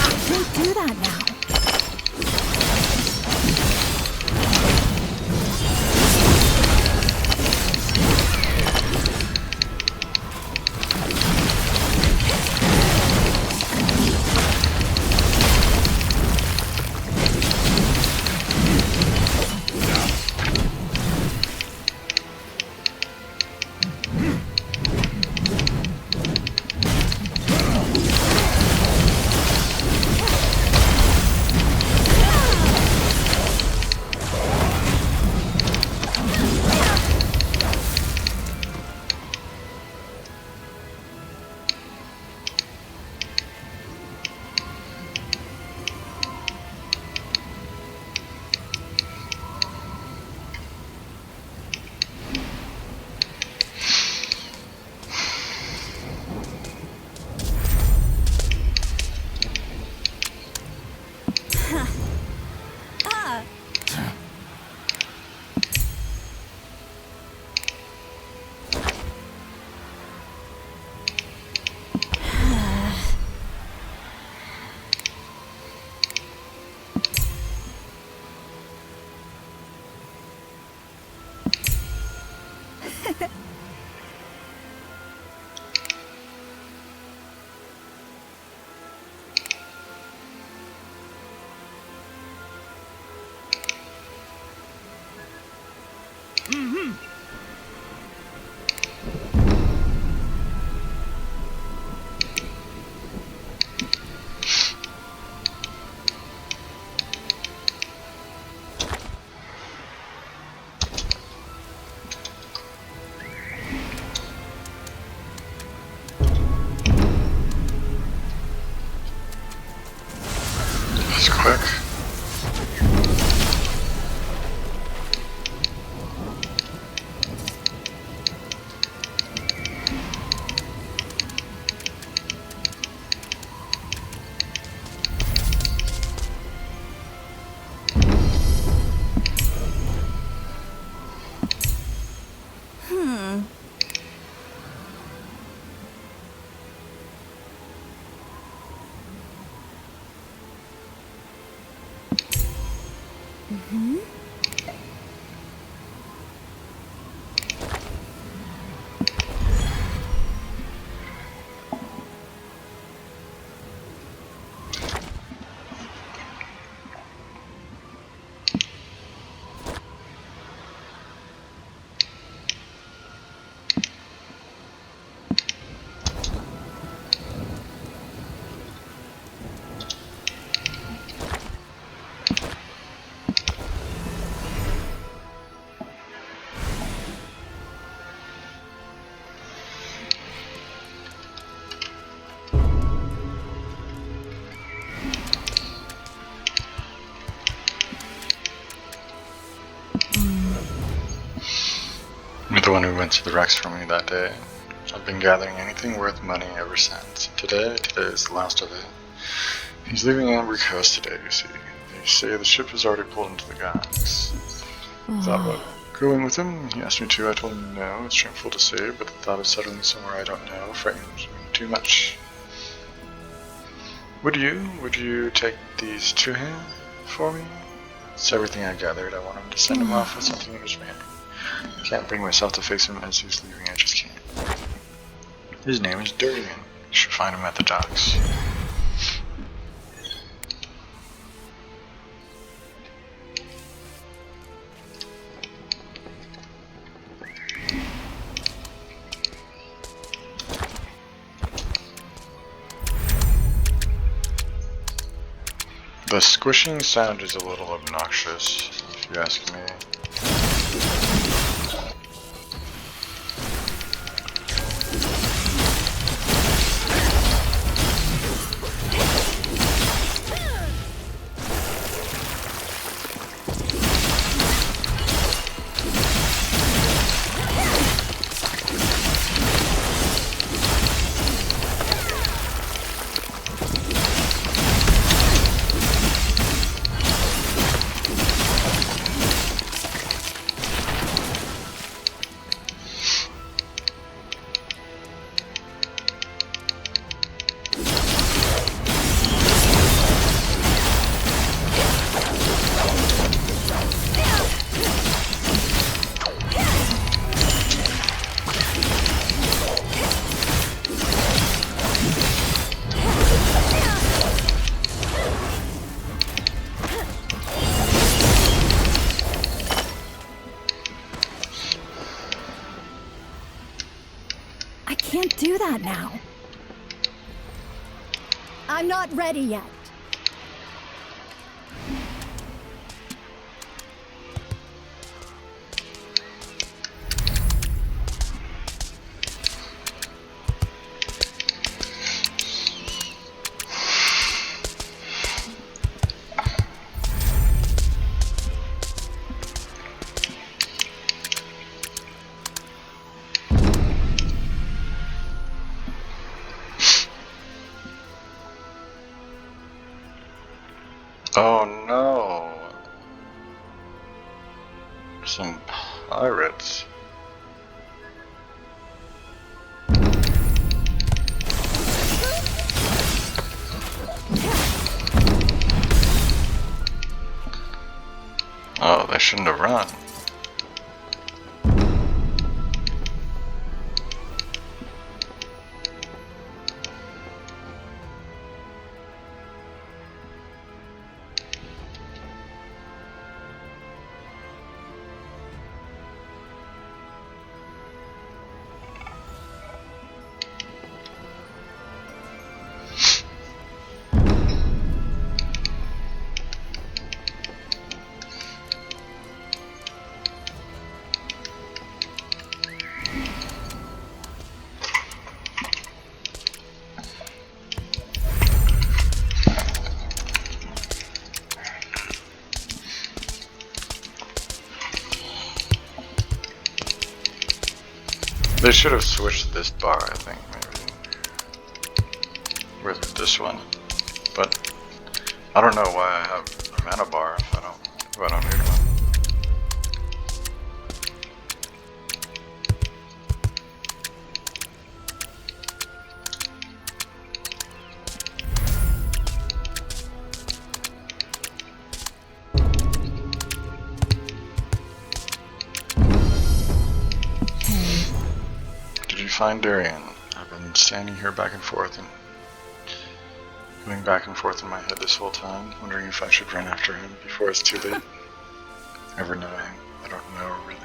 I can't do that now. You're the one who went to the wrecks for me that day. I've been gathering anything worth money ever since. Today is the last of it. He's leaving Amber Coast today, you see. They say the ship has already pulled into the docks. Thought about going with him. He asked me to. I told him no. It's shameful to say, but the thought of settling somewhere I don't know frightens me too much. Would you take these to him for me? It's everything I gathered. I want him to send him off with something in his hand. I can't bring myself to face him as he's leaving. I just can't. His name is Durian. You should find him at the docks. The squishing sound is a little obnoxious, if you ask me. I can't do that now. I'm not ready yet. Oh no! Some pirates. Oh, they shouldn't have run. They should have switched this bar, I think, maybe, with this one. But I don't know why I have a mana bar if I don't need one. find Darian. I've been standing here back and forth and going back and forth in my head this whole time, wondering if I should run after him before it's too late. Never knowing. I don't know really.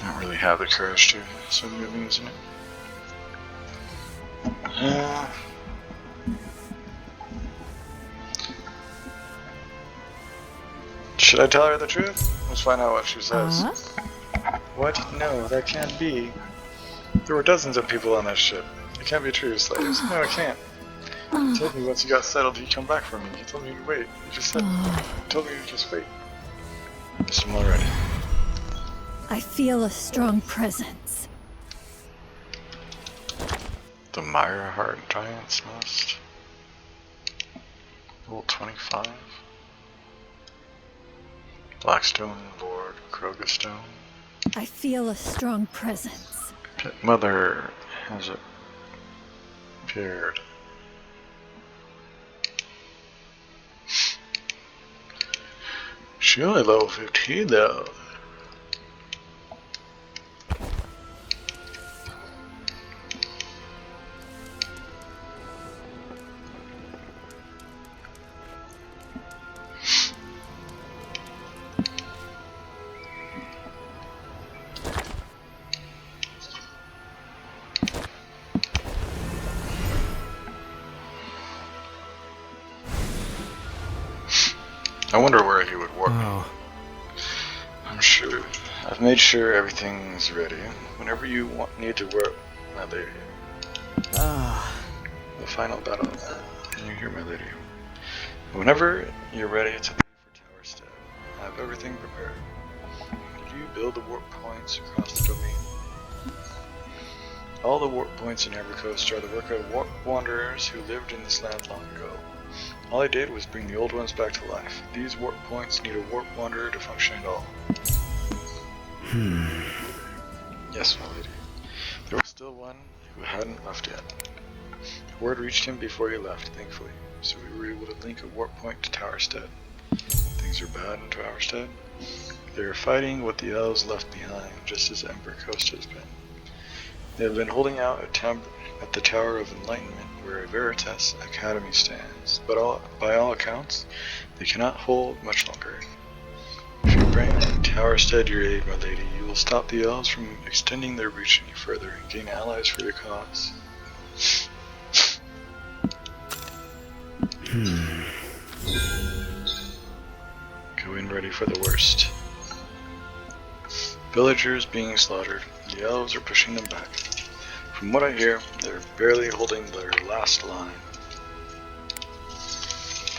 I don't really have the courage to. So moving, isn't it? Should I tell her the truth? Let's find out what she says. What? No, that can't be. There were dozens of people on that ship. It can't be true, slaves. No, it can't. You told me once you got settled you'd come back for me. You told me to wait. You just said, you told me to just wait. Yes, I'm already. I feel a strong presence. The Meyerheart Giant's Nest. Level 25. Blackstone Lord Krogastone. I feel a strong presence. Pit Mother has appeared. She only level 15 though. I wonder where he would work. Oh. I'm sure. I've made sure everything's ready. Whenever you need to work, my lady. The final battle. Can you hear, my lady? Whenever you're ready to leave for Tower Stead, I have everything prepared. Did you build the warp points across the domain? All the warp points in Evercoast are the work of warp wanderers who lived in this land long ago. All I did was bring the old ones back to life. These warp points need a warp wanderer to function at all. Yes, my lady. There was still one who hadn't left yet. Word reached him before he left, thankfully, so we were able to link a warp point to Towerstead. Things are bad in Towerstead. They are fighting what the elves left behind, just as Ember Coast has been. They have been holding out at the Tower of Enlightenment, where a Veritas Academy stands, but by all accounts, they cannot hold much longer. If you bring Towerstead your aid, my lady, you will stop the elves from extending their reach any further and gain allies for your cause. Go in ready for the worst. Villagers being slaughtered, the elves are pushing them back. From what I hear, they're barely holding their last line.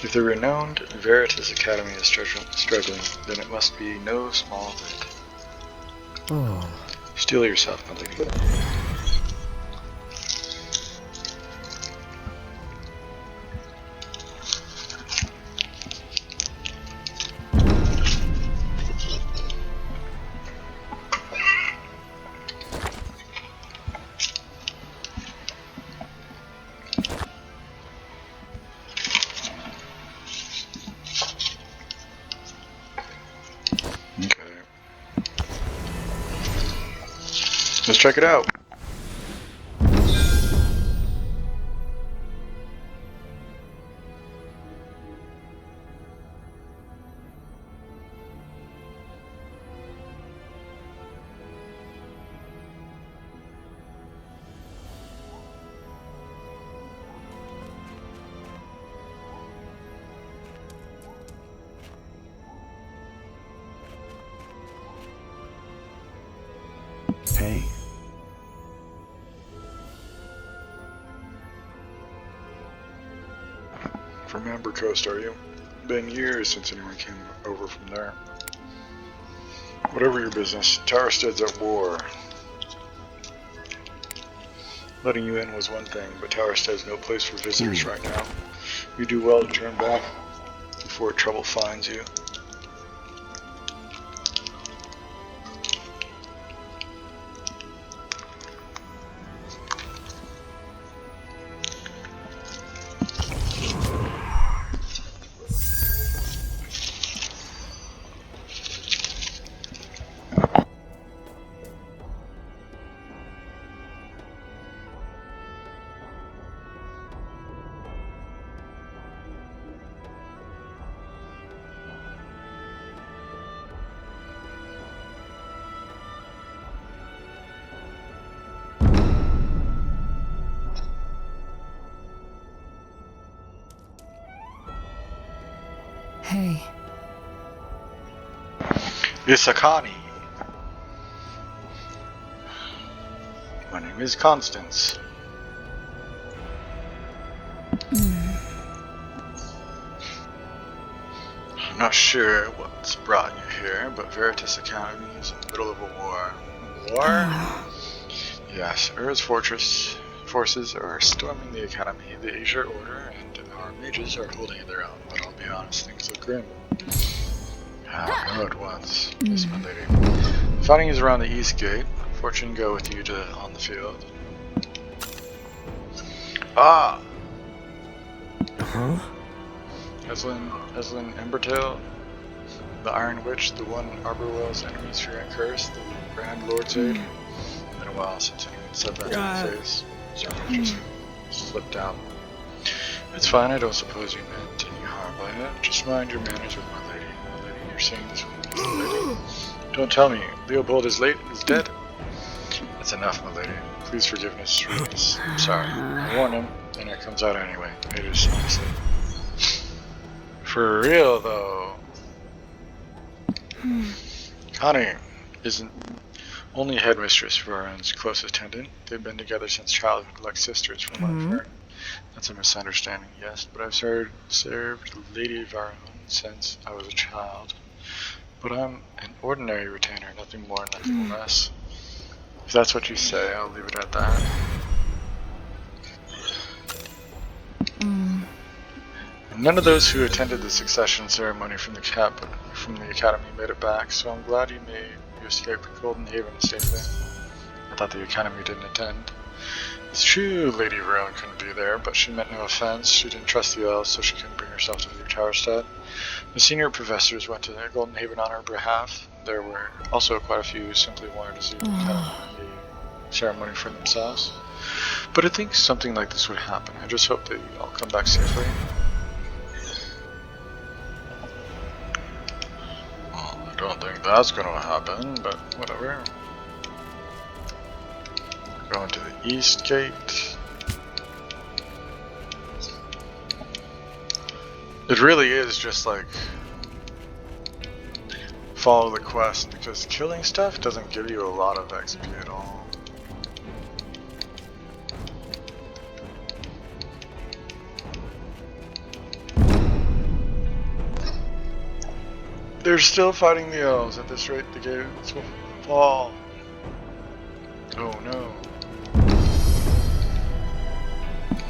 If the renowned Veritas Academy is struggling, then it must be no small thing. Steel yourself, my lady. Let's check it out. Hey. From Amber Coast, are you? Been years since anyone came over from there. Whatever your business, Towerstead's at war. Letting you in was one thing, but Towerstead's no place for visitors right now. You do well to turn back before trouble finds you. Hey. Isakani. My name is Constance. I'm not sure what's brought you here, but Veritas Academy is in the middle of a war. War? Yes, Ur's forces are storming the Academy. The Asia Order and our mages are holding their own, but I'll be honest, things look grim. I know it was, yes, my lady. The fighting is around the East Gate. Fortune go with you on the field. Ah! Huh? Eslin Embertail, the Iron Witch, the one Arborwell's enemies fear and curse, the Grand Lord's aid. Been a while since anyone said that to my face, so I just slipped out. It's fine, I don't suppose you meant any harm by it. Just mind your manners with my lady. My lady, you're saying this one is the lady. Don't tell me, Leopold is dead. That's enough, my lady. Please forgive Miss Rudeness. I'm sorry. I warned him, and it comes out anyway. It is, honestly. For real, though. Connie isn't only headmistress for Varun's close attendant. They've been together since childhood, like sisters from what I've heard. That's a misunderstanding, yes, but I've served Lady Varun since I was a child. But I'm an ordinary retainer, nothing more, nothing less. If that's what you say, I'll leave it at that. None of those who attended the succession ceremony from the academy made it back, so I'm glad you escaped Golden Haven safely. I thought the academy didn't attend. It's true Lady Varun couldn't be there, but she meant no offense. She didn't trust the elves, so she couldn't bring herself to leave Towerstead. The senior professors went to Golden Haven on her behalf. There were also quite a few who simply wanted to see the ceremony for themselves. But I think something like this would happen. I just hope they all come back safely. Well, I don't think that's gonna happen, but whatever. Going to the East Gate. It really is just like follow the quest, because killing stuff doesn't give you a lot of XP at all. They're still fighting the elves. At this rate, the gates will fall. Oh no.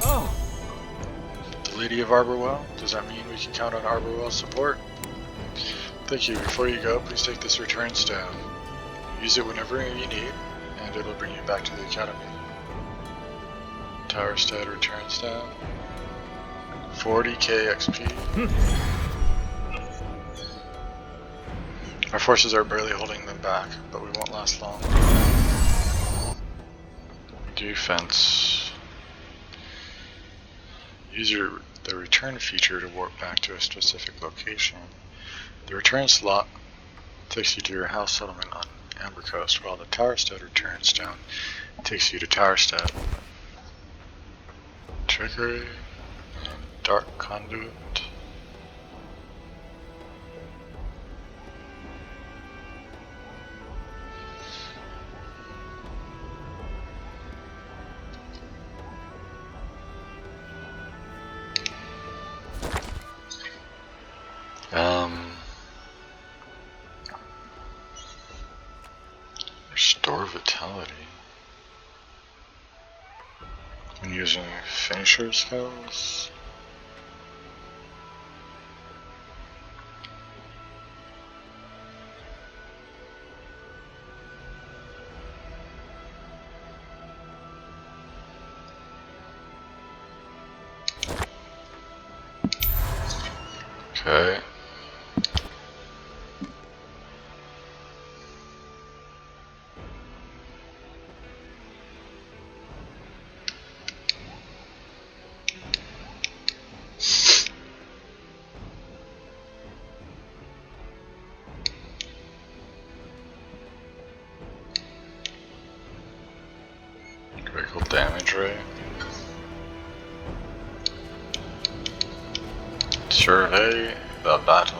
Oh! The Lady of Arborwell? Does that mean we can count on Arborwell's support? Thank you. Before you go, please take this return stone. Use it whenever you need, and it'll bring you back to the academy. Towerstead return stone. 40k XP. Our forces are barely holding them back, but we won't last long. Defense. Use the return feature to warp back to a specific location. The return slot takes you to your house settlement on Amber Coast, while the Towerstead return stone takes you to Towerstead. Trickery and Dark Conduit. Restore vitality. When using finisher spells. Okay. Critical damage rate. Survey. The battle.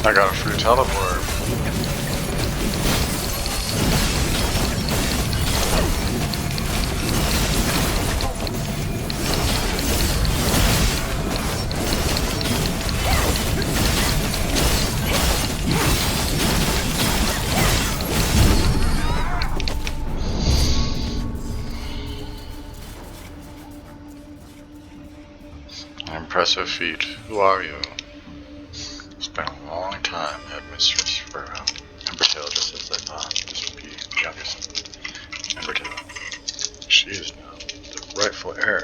I got a free teleport. Impressive feat. Who are you? It's been a long time, Headmistress for Embertail, just as I thought. This would be the youngest Embertail. She is now the rightful heir.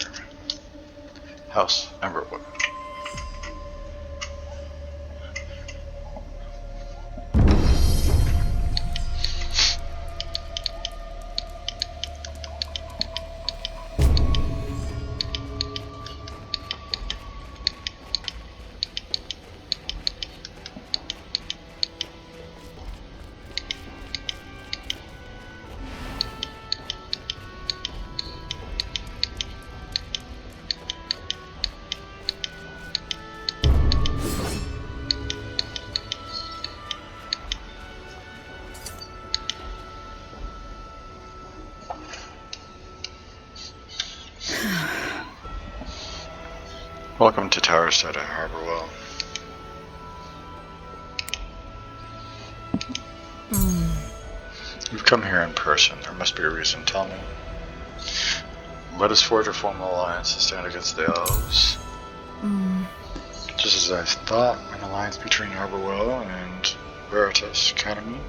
House Emberwood. Welcome to Towerstead at Harborwell. You've come here in person. There must be a reason. Tell me. Let us forge a formal alliance to stand against the elves. Just as I thought, an alliance between Harborwell and Veritas Academy.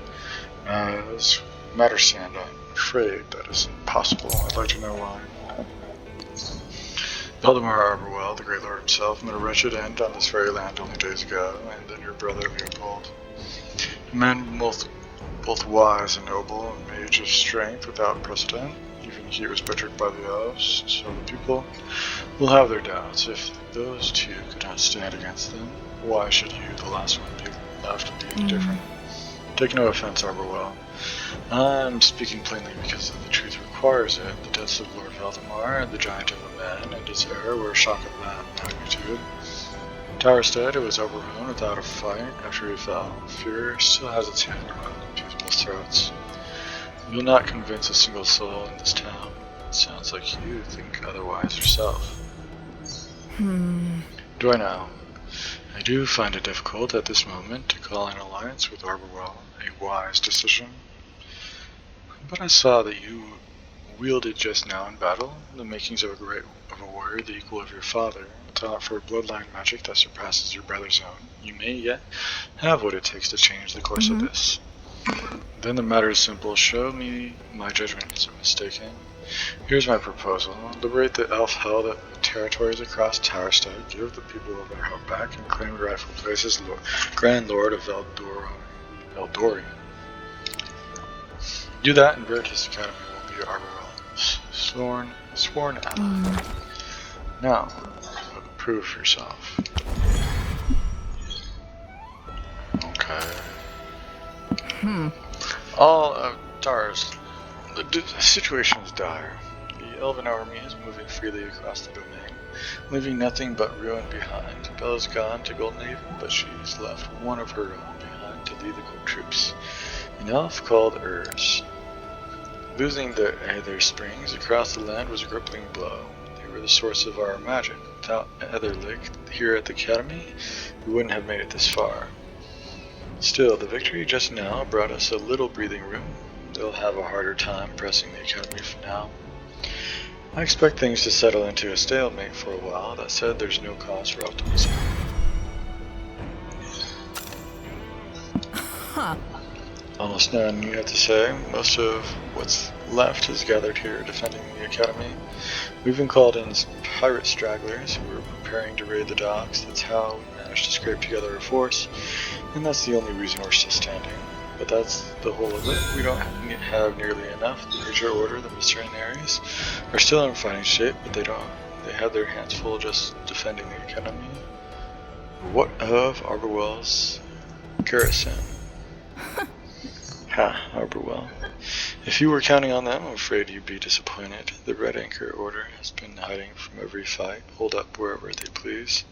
As matters stand, I'm afraid that is impossible. I'd like to know why. Valdemar Harborwell, the great lord himself, met a wretched end on this very land only days ago, and then your brother Leopold. A man both wise and noble, and mage of strength without precedent. Even he was butchered by the elves, so the people will have their doubts. If those two could not stand against them, why should you, the last one, be left to be indifferent? Take no offense, Harborwell. I'm speaking plainly because the truth requires it. The deaths of Lord Valdemar and the giant of a man and his heir were a shock of that magnitude. Towerstead was overrun without a fight after he fell. Fear still has its hand on people's throats. You'll not convince a single soul in this town. It sounds like you think otherwise yourself. Do I know? I do find it difficult at this moment to call an alliance with Harborwell a wise decision. But I saw that you wielded just now in battle the makings of a warrior the equal of your father. A talent for bloodline magic that surpasses your brother's own. You may yet have what it takes to change the course of this. Then the matter is simple. Show me my judgment is mistaken. Here's my proposal. Liberate the elf-held territories across Towerstead, give the people their hope back, and claim the rightful place as Grand Lord of Eldori. Do that, and Veritas Academy will be Harborwell's sworn ally. Now, prove yourself. Okay. All of Tars. The situation is dire. The elven army is moving freely across the domain, leaving nothing but ruin behind. Bella's gone to Goldenhaven, but she's left one of her own behind to lead the troops. An elf called Urs. Losing their springs across the land was a crippling blow. They were the source of our magic. Without Etherlick here at the Academy, we wouldn't have made it this far. Still, the victory just now brought us a little breathing room. They'll have a harder time pressing the Academy for now. I expect things to settle into a stalemate for a while. That said, there's no cause for optimism. Huh. Almost none, you have to say. Most of what's left is gathered here defending the Academy. We've even called in pirate stragglers who were preparing to raid the docks. That's how we managed to scrape together a force, and that's the only reason we're still standing. But that's the whole of it. We don't have nearly enough. The Major Order, the mercenaries, are still in fighting shape, but they have their hands full just defending the Academy. What of Arborwell's garrison? Ha, Arborwell. If you were counting on them, I'm afraid you'd be disappointed. The Red Anchor Order has been hiding from every fight, holed up wherever they please.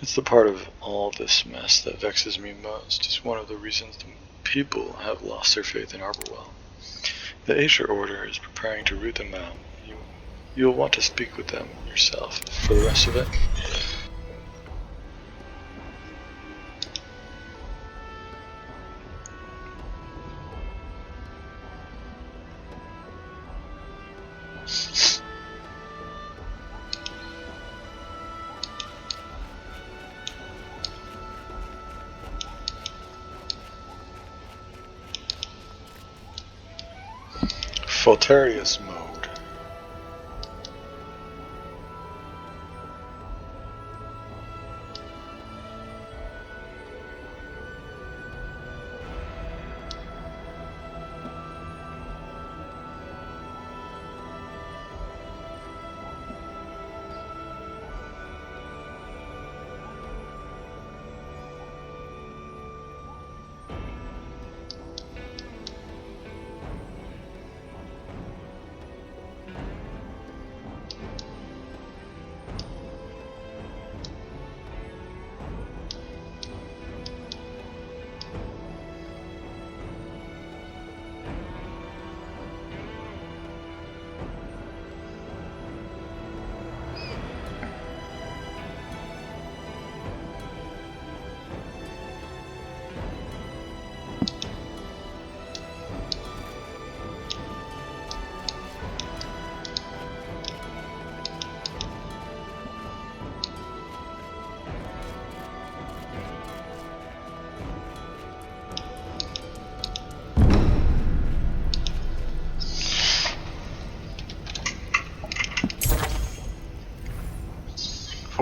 It's the part of all this mess that vexes me most. It's one of the reasons the people have lost their faith in Arborwell. The Asia Order is preparing to root them out. You'll want to speak with them yourself. For the rest of it, Falterius mode.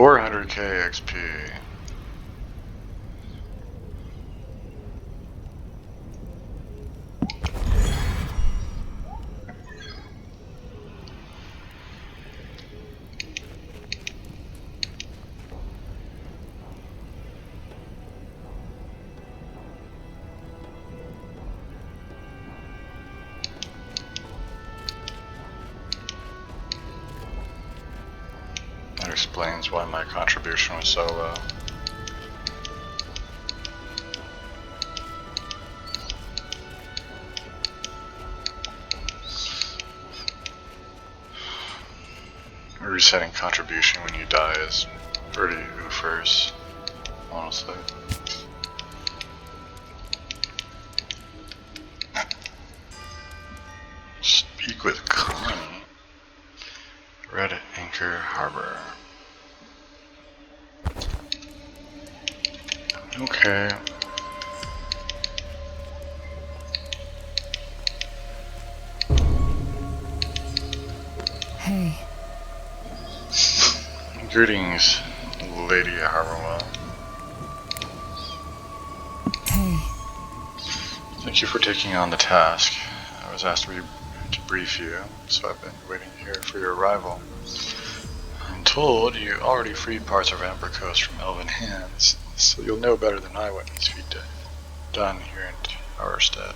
$400k XP. That explains why my contribution was so low. Resetting contribution when you die is pretty oofers, honestly. Speak with Connie. Red Anchor Harbor. Okay. Hey. Greetings, Lady Harberwell. Hey. Thank you for taking on the task. I was asked to brief you, so I've been waiting here for your arrival. I'm told you already freed parts of Amber Coast from elven hands, so you'll know better than I what needs to be done here in our stead.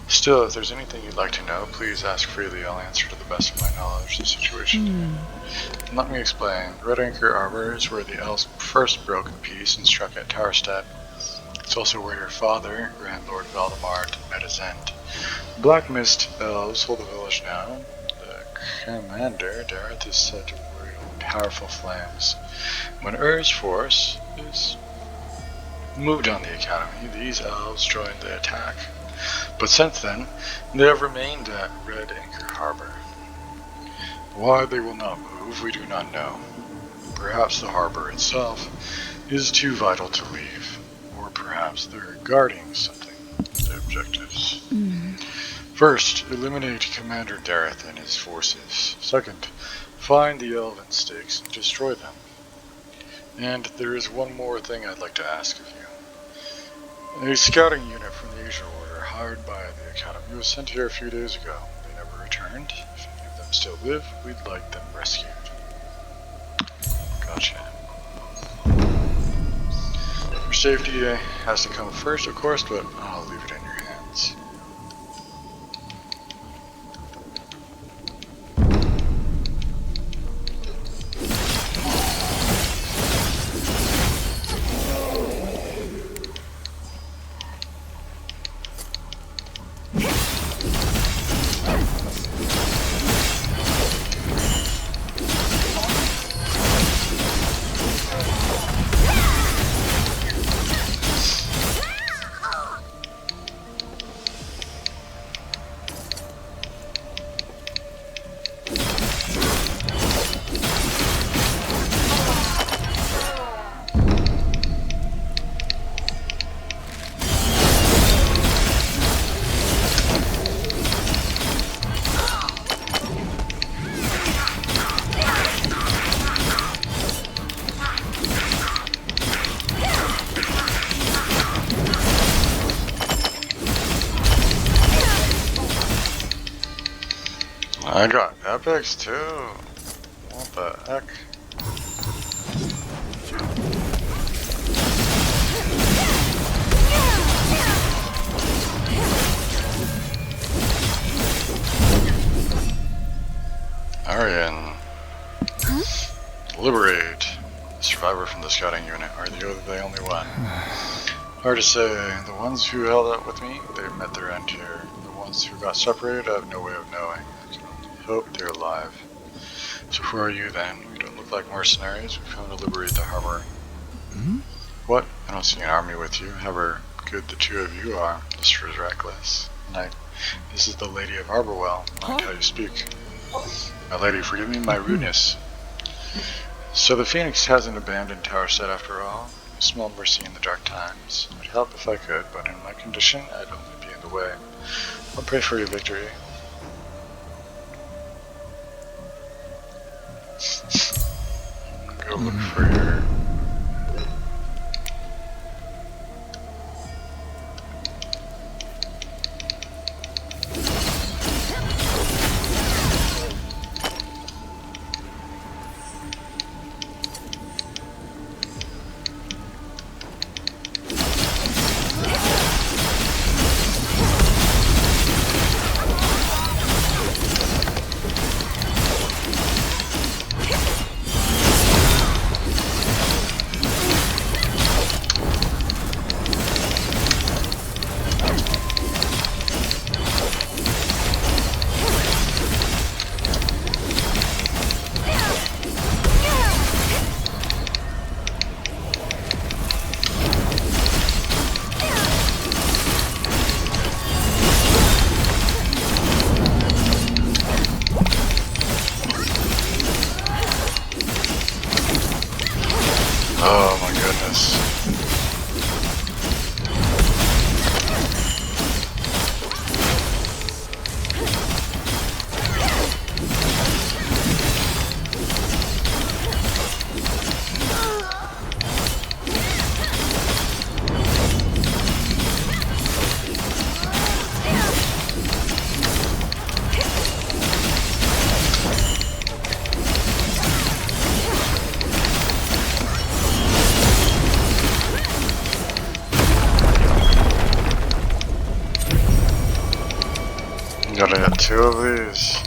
Still, if there's anything you'd like to know, please ask freely. I'll answer to the best of my knowledge the situation. Let me explain. Red Anchor Harbor is where the elves first broke the peace and struck at Towerstead. It's also where your father, Grand Lord Valdemar, met his end. Black Mist elves hold the village now. The commander, Dareth, is said to wield powerful flames. When Ur's force is moved on the Academy, these elves joined the attack. But since then, they have remained at Red Anchor Harbor. Why they will not move, we do not know. Perhaps the harbor itself is too vital to leave, or perhaps they're guarding something. The objectives. First, eliminate Commander Dareth and his forces. Second, find the elven stakes and destroy them. And there is one more thing I'd like to ask of you. A scouting unit from the Asia Order, hired by the Academy, was sent here a few days ago. They never returned. If any of them still live, we'd like them rescued. Gotcha. Your safety has to come first, of course, but I'll leave it in your hands. I got epics too. What the heck? Arian. Liberate. The survivor from the scouting unit. Are you the only one? Hard to say. The ones who held out with me, they've met their end here. The ones who got separated, I have no way of knowing. Hope they're alive. So who are you then? We don't look like mercenaries. We've come to liberate the harbor. What? I don't see an army with you. However good the two of you are. This is reckless. Knight, this is the Lady of Harborwell. Mind how you speak. My lady, forgive me my rudeness. So the Phoenix hasn't abandoned Tower Set after all. I smell mercy in the dark times. I'd help if I could, but in my condition, I'd only be in the way. I'll pray for your victory. Go look for your... Oh my goodness. Gotta get two of these.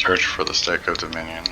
Search for the stake of dominion.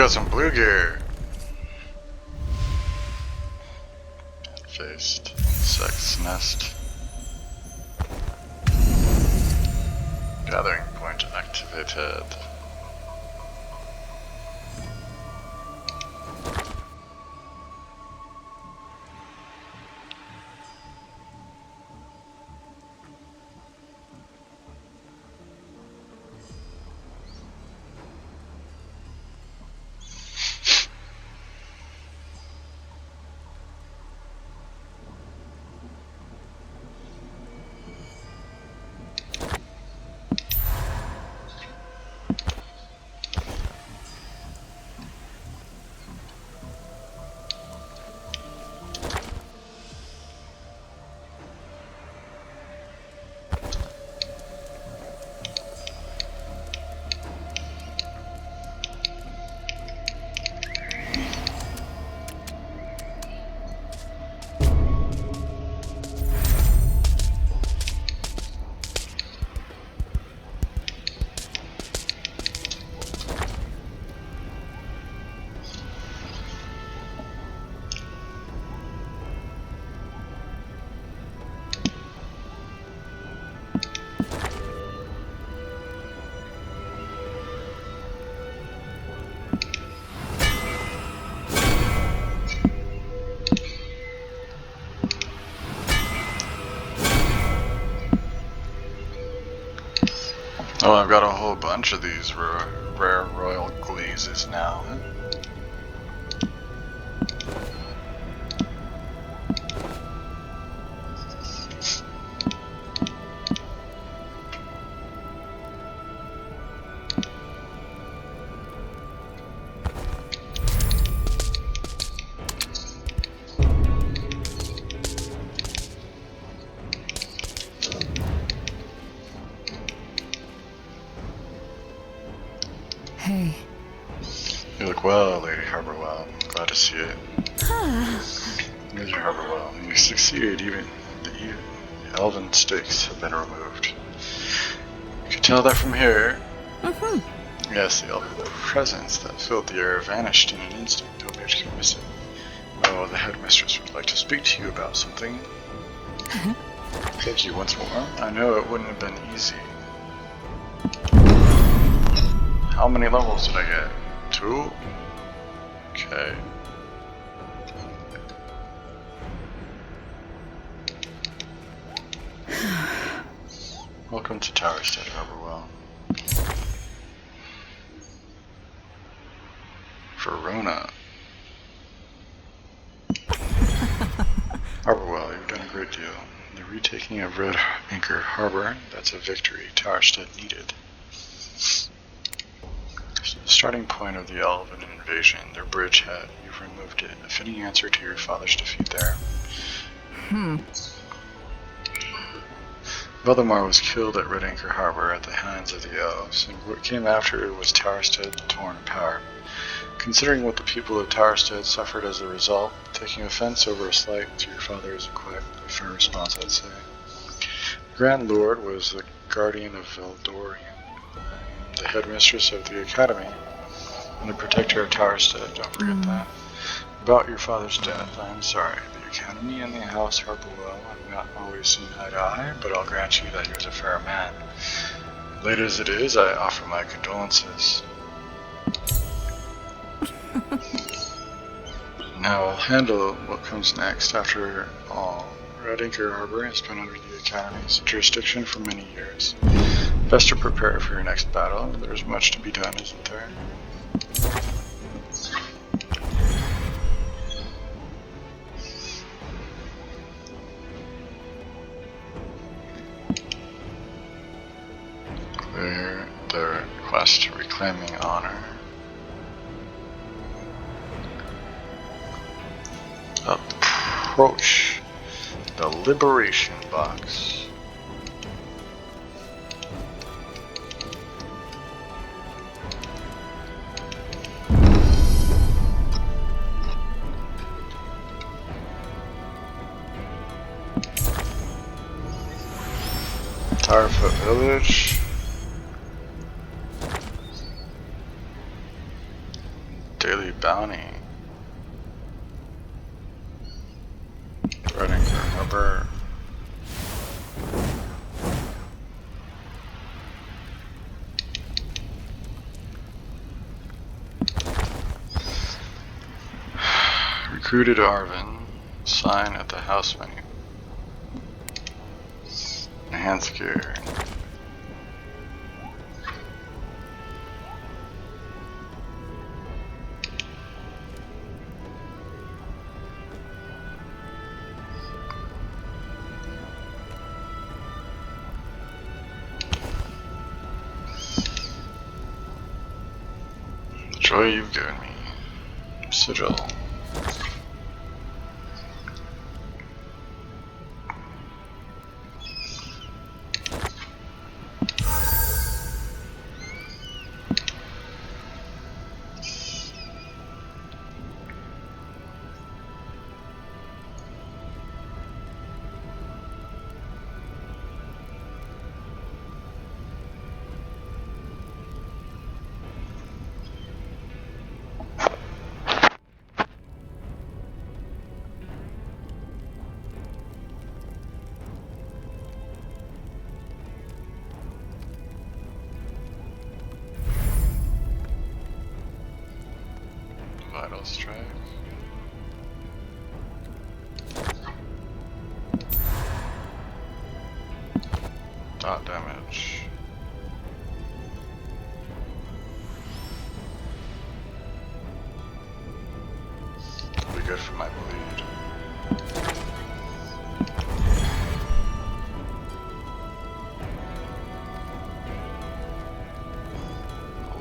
Got some blue gear. Faced insect's nest. Gathering point activated. Oh, I've got a whole bunch of these rare royal glazes now. Hey. You look well, Lady Harborwell. Glad to see it. Mr. Harborwell, you succeeded. Even the elven stakes have been removed. You can tell that from here. Yes, the elven presence that filled the air vanished in an instant. Nobody could miss it. Oh, the headmistress would like to speak to you about something. Thank you once more. I know it wouldn't have been easy. How many levels did I get? 2? Okay. Welcome to Towerstead, Harborwell. Verona. Harborwell, you've done a great deal. The retaking of Red Anchor Harbor, that's a victory Towerstead needed. The starting point of the Elven invasion, their bridgehead, you've removed it. A fitting answer to your father's defeat there. Valdemar was killed at Red Anchor Harbor at the hands of the elves, and what came after was Towerstead torn apart. Considering what the people of Towerstead suffered as a result, taking offense over a slight to your father is quite a fair response, I'd say. The Grand Lord was the guardian of Veldorian, the headmistress of the academy, and the protector of Towerstead, don't forget that. About your father's death, I am sorry. The academy and the house Harborwell have not always seen eye to eye, but I'll grant you that he was a fair man. Late as it is, I offer my condolences. Now I'll handle what comes next. After all, Red Anchor Harbor has been under the Academy's jurisdiction for many years. Best to prepare for your next battle. There's much to be done, isn't there? Clear the quest reclaiming honor. Approach the liberation box. Tarfoot Village. Daily bounty. Red Anchor Harbor. Recruited Arvin. Sign at the house menu. Enhance gear. The joy you've given me. Sigil. Vital strike. Dot damage. good for my bleed.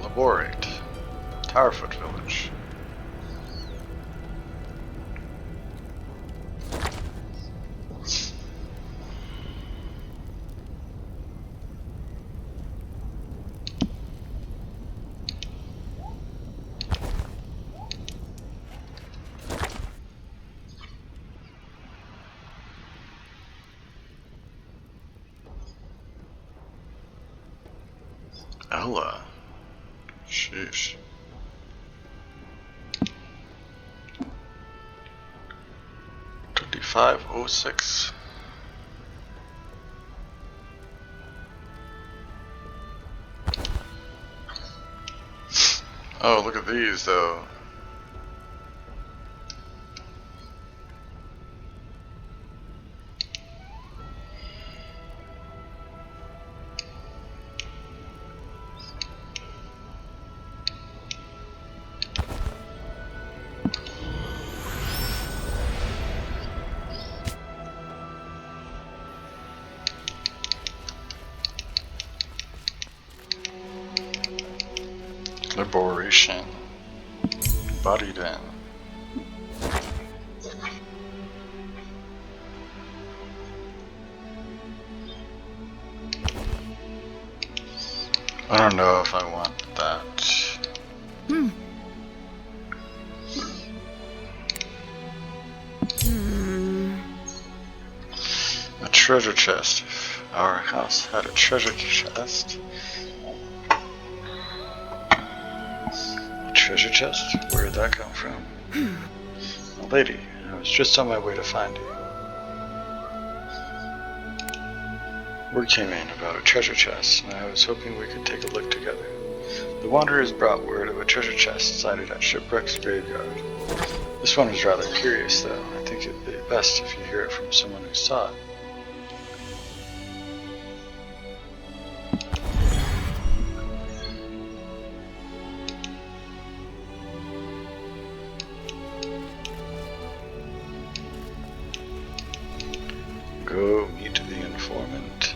Laborate. Towerfoot Village. Ella. Sheesh. $25.06. Oh, look at these though. Liberation. Body Den. I don't know if I want that. A treasure chest. If our house had a treasure chest. Treasure chest? Where did that come from? A lady, I was just on my way to find you. Word came in about a treasure chest, and I was hoping we could take a look together. The Wanderers brought word of a treasure chest sighted at Shipwreck's graveyard. This one is rather curious, though. I think it'd be best if you hear it from someone who saw it. Go meet the informant.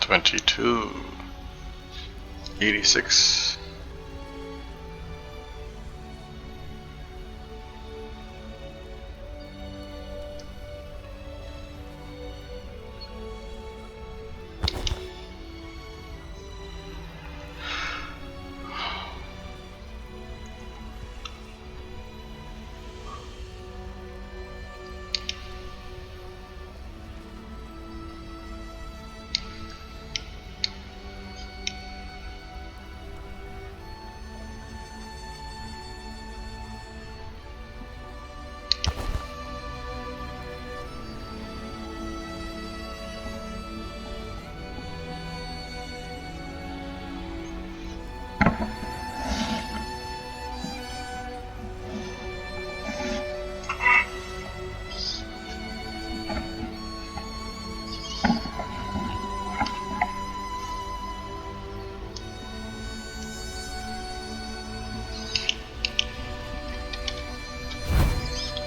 $22.86.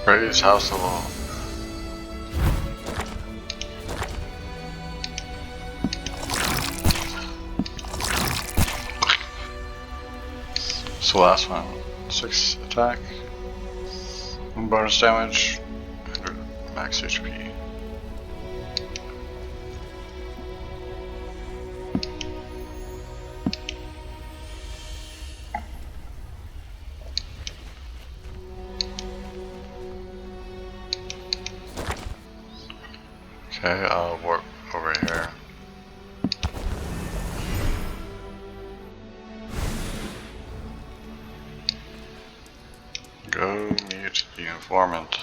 Raise house alone. So last one, 6 attack, 1 bonus damage, 100 max HP. Okay, I'll warp over here. Go meet the informant.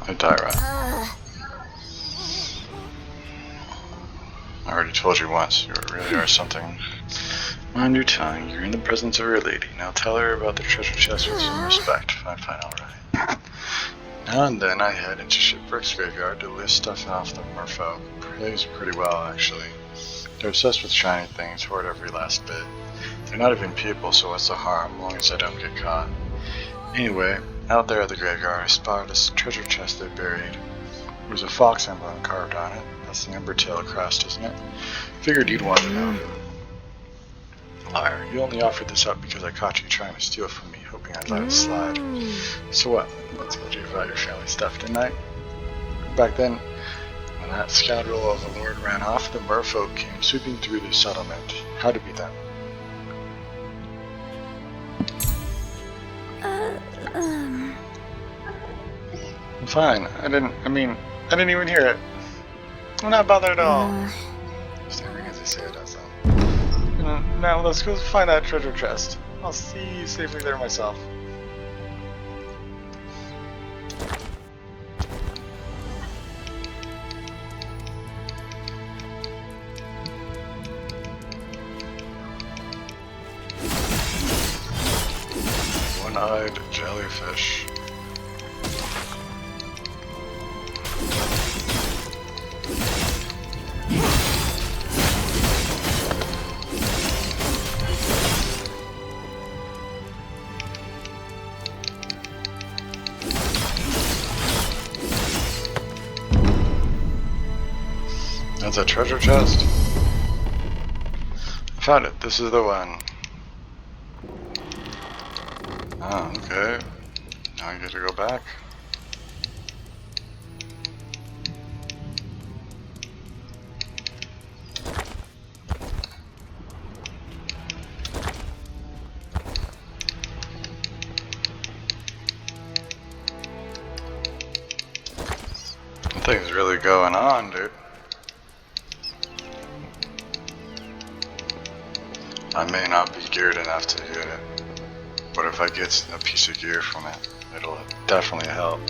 I die right. I already told you once, you really are something. Mind your tongue, you're in the presence of your lady. Now tell her about the treasure chest with some respect. Fine, alright. Now and then I head into Shipwreck's graveyard to list stuff off the merfolk. Plays pretty well, actually. They're obsessed with shiny things, hoard every last bit. They're not even people, so what's the harm, long as I don't get caught. Anyway, out there at the graveyard, I spotted a treasure chest they buried. There was a fox emblem carved on it. That's the Ember tail crest, isn't it? Figured you'd want to know. Liar, you only offered this up because I caught you trying to steal from me, hoping I'd let it slide. So what? I told you about your family stuff, didn't I? Back then, when that scoundrel of a lord ran off, the merfolk came sweeping through the settlement. How'd it be then? Fine. I didn't even hear it. I'm not bothered at all. Just everything as I say it does though. Now let's go find that treasure chest. I'll see you safely there myself. One-eyed jellyfish. That's a treasure chest. I found it. This is the one. Oh, okay. Now I get to go back. That thing's really going on, dude. I may not be geared enough to hit it, but if I get a piece of gear from it, it'll definitely help.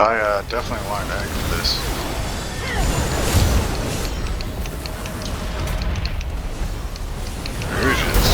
I definitely want an egg for this. Rouges.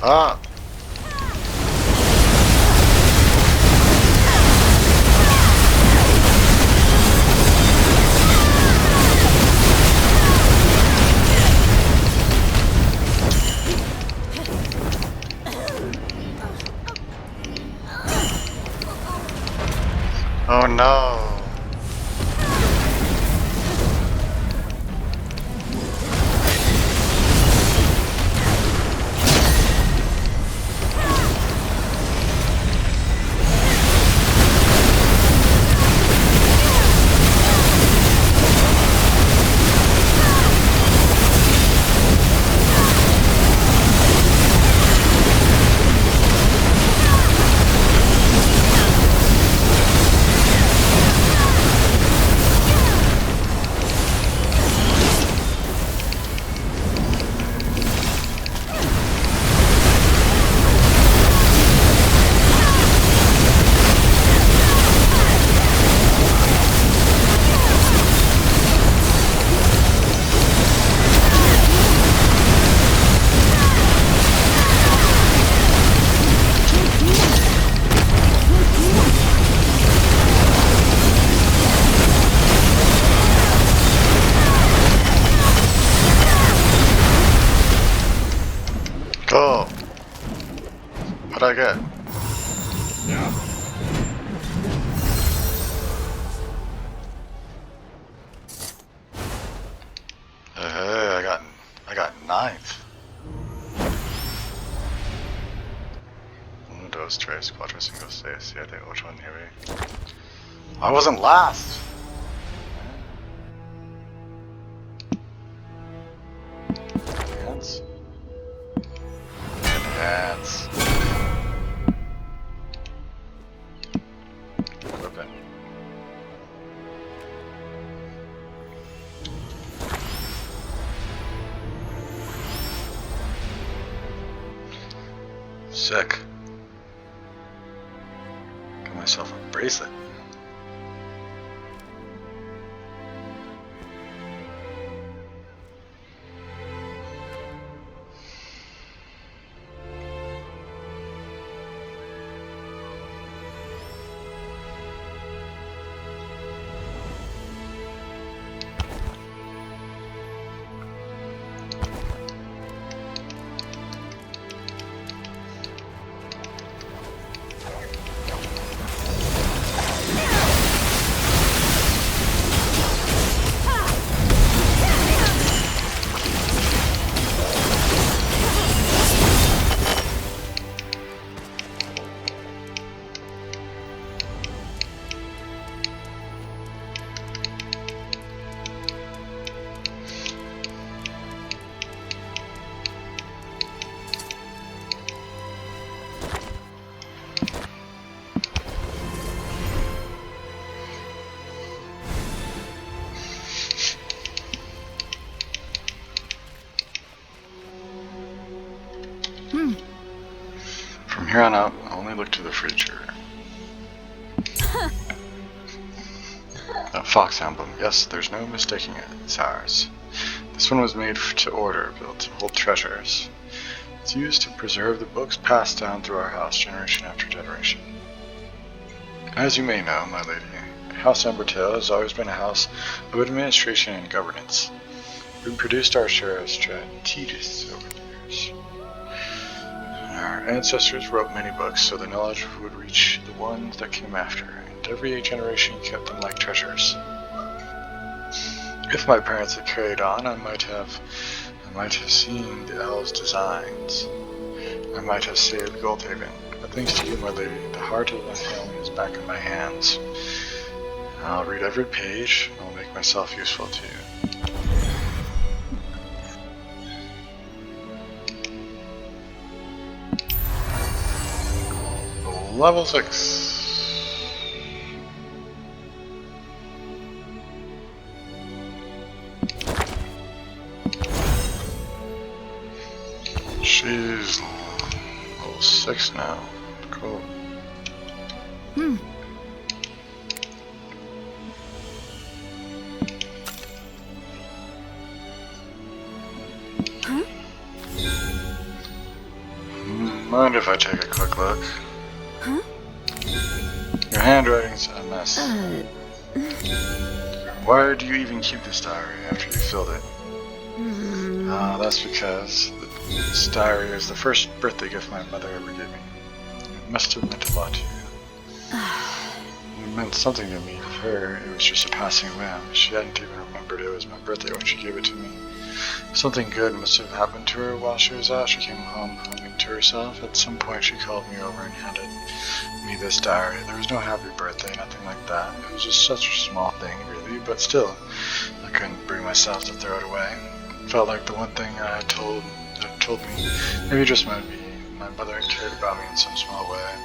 Ah! Oh no! Cool. What'd I get? Hey, I got ninth. 1, 2, 3, 4, 5, 6, 7, 8, 9. I wasn't last. Enhance. Enhance. Equipment. Sick. Got myself a bracelet. From here on out, only look to the future. A fox emblem. Yes, there's no mistaking it. It's ours. This one was made to order, built to hold treasures. It's used to preserve the books passed down through our house generation after generation. As you may know, my lady, House Embertail has always been a house of administration and governance. We produced our share of strategies over the years. Our ancestors wrote many books so the knowledge would reach the ones that came after, and every generation kept them like treasures. If my parents had carried on, I might have seen the elves' designs. I might have saved Goldhaven. But thanks to you, my lady, the heart of my family is back in my hands. I'll read every page, and I'll make myself useful to you. Level 6. She's level 6 now. Cool. Mind if I take a quick look? Huh? Your handwriting's a mess. Why do you even keep this diary after you filled it? That's because this diary is the first birthday gift my mother ever gave me. It must have meant a lot to you. It meant something to me. To her, it was just a passing whim. She hadn't even remembered it was my birthday when she gave it to me. Something good must have happened to her while she was out. She came home humming to herself. At some point she called me over and handed me this diary. There was no happy birthday, nothing like that. It was just such a small thing, really, but still, I couldn't bring myself to throw it away. It felt like the one thing I had told me, maybe just might be, my mother cared about me in some small way.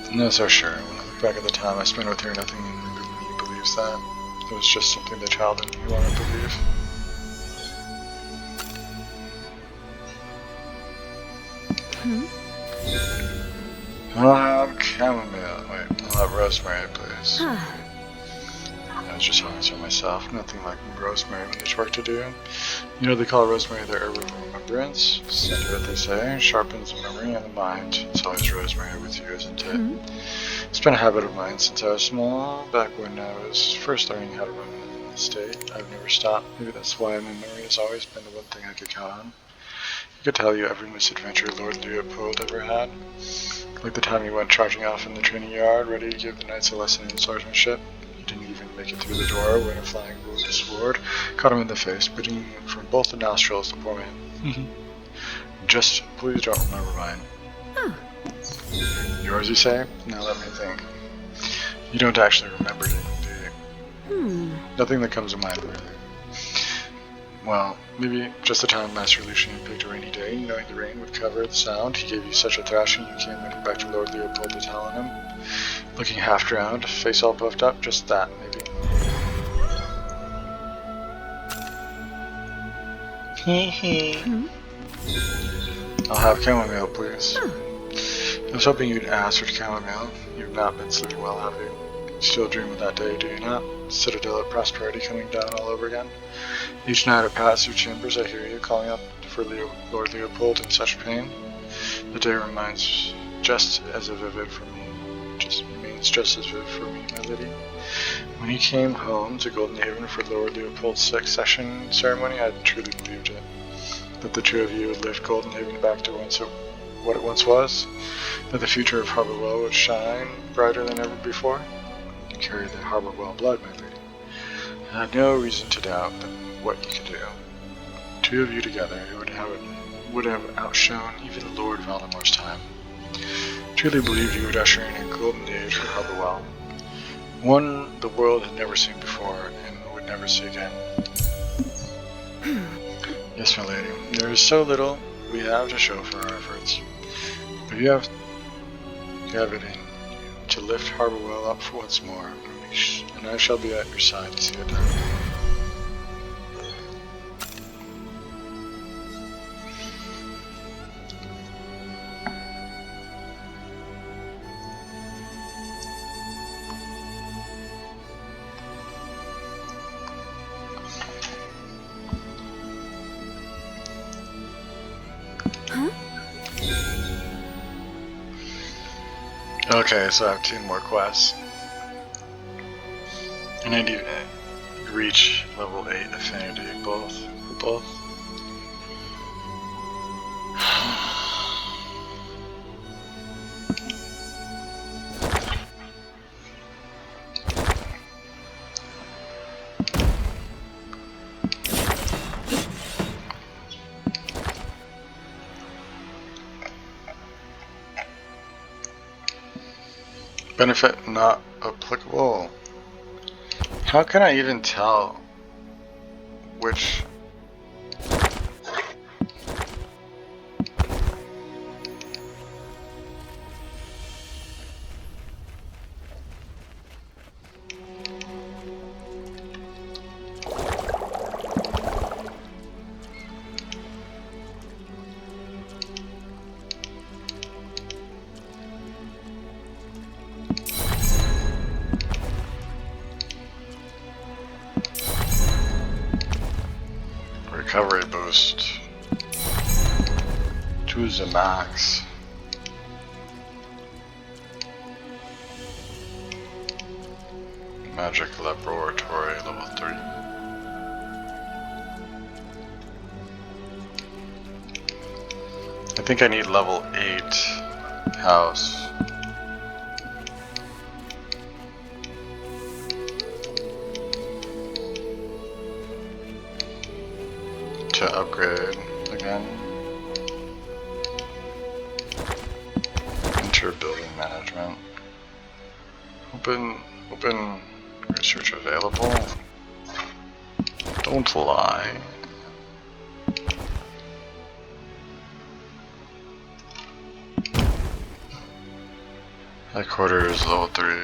I'm not so sure. When I look back at the time I spent with her, nothing in me believes that. It was just something the child in me wanted to believe. I'll have chamomile. Wait, I'll have rosemary, please. I was just talking to myself. Nothing like rosemary when there's work to do. You know, they call rosemary the herb of remembrance. Scent of it, they say, sharpens the memory and the mind. It's always rosemary with you, isn't it? It's been a habit of mine since I was small. Back when I was first learning how to run an estate, I've never stopped. Maybe that's why my memory has always been the one thing I could count on. I could tell you every misadventure Lord Leopold ever had. Like the time he went charging off in the training yard, ready to give the knights a lesson in swordsmanship. He didn't even make it through the door when a flying blow with the sword caught him in the face, biting from both the nostrils, the poor man. Just please don't remember mine. Yours, you say? Now let me think. You don't actually remember it, do you? Nothing that comes to mind, really. Well, maybe just the time Master Lucian picked a rainy day, knowing the rain would cover the sound. He gave you such a thrashing you came running back to Lord Leopold to tell on him. Looking half drowned, face all puffed up, just that, maybe. I'll have chamomile, please. I was hoping you'd ask for chamomile. You've not been sleeping well, have you? You still dream of that day, do you not? Citadel of prosperity coming down all over again? Each night I pass through chambers, I hear you calling up for Lord Leopold in such pain. The day reminds just as vivid for me, my lady. When he came home to Golden Haven for Lord Leopold's succession ceremony, I truly believed it. That the two of you would lift Golden Haven back to what it once was. That the future of Harborwell would shine brighter than ever before. You carry the Harborwell blood, my lady. I had no reason to doubt what you could do. Two of you together would have outshone even Lord Valdemore's time. Truly believed you would usher in a golden age for Harborwell. One the world had never seen before and would never see again. Yes, my lady, there is so little we have to show for our efforts. But you have it in you to lift Harborwell up for once more, and I shall be at your side to see it done. Okay, so I have 2 more quests. And I need to reach level 8 affinity for both. Benefit not applicable. How can I even tell which? Recovery boost to the max. Magic Laboratory level 3. I think I need level 8 house. To upgrade again. Enter building management. Open research available. Don't lie. Headquarters level 3.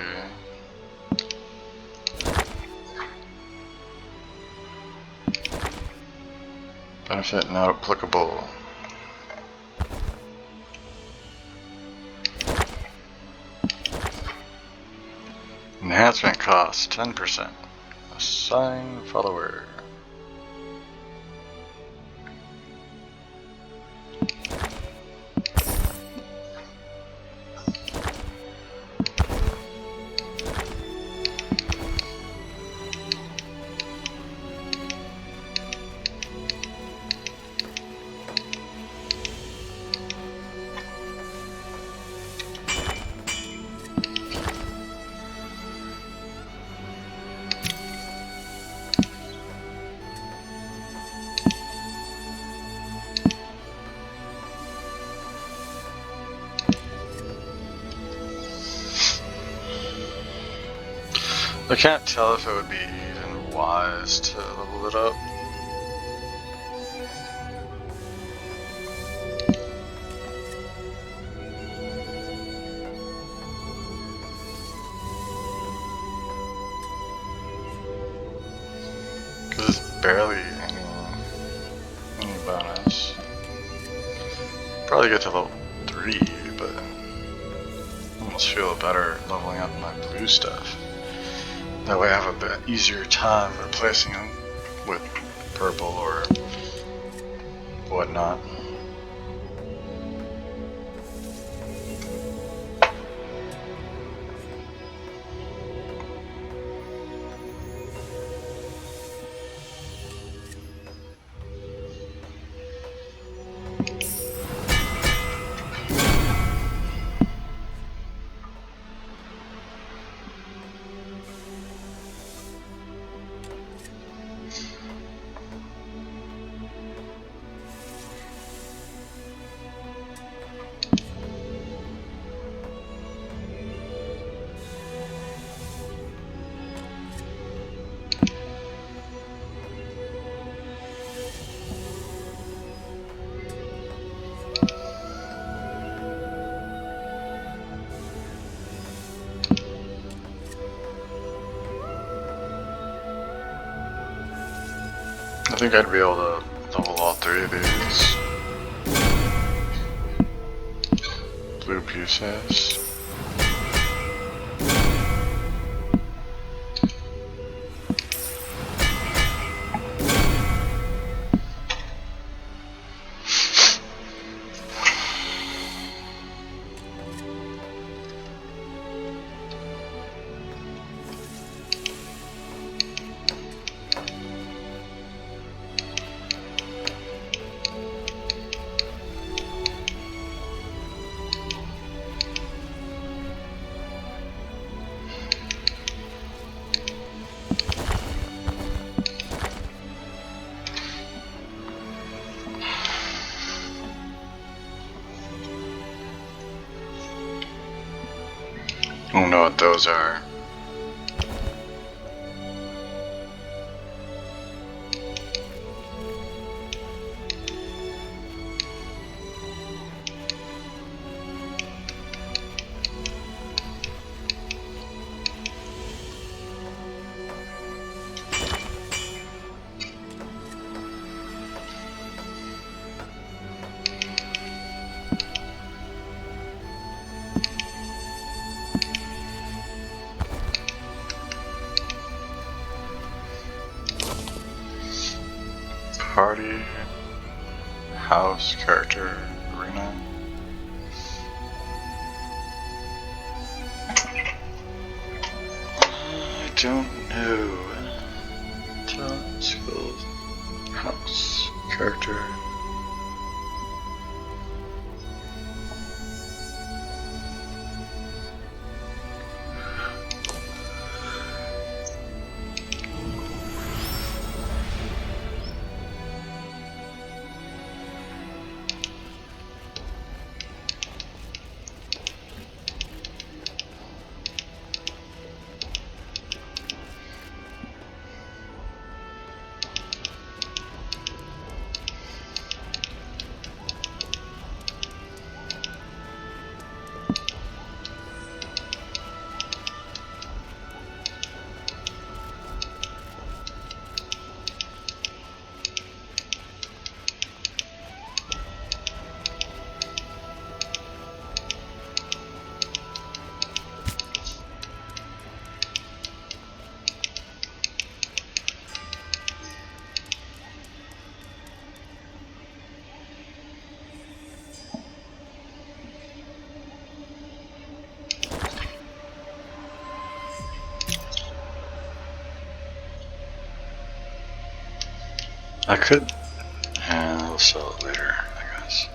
Benefit not applicable. Enhancement cost 10%. Assign follower. I can't tell if it would be even wise to level it up. Because it's barely any bonus. Probably get to level 3, but I almost feel better leveling up my blue stuff. That way I have a bit easier time replacing them with purple or whatnot. I think I'd be able to level all 3 of these. Blue pieces. I don't know what those are. Party, house, character, arena. I don't know. Talent, skills, house, character. I could, and I'll sell it later, I guess.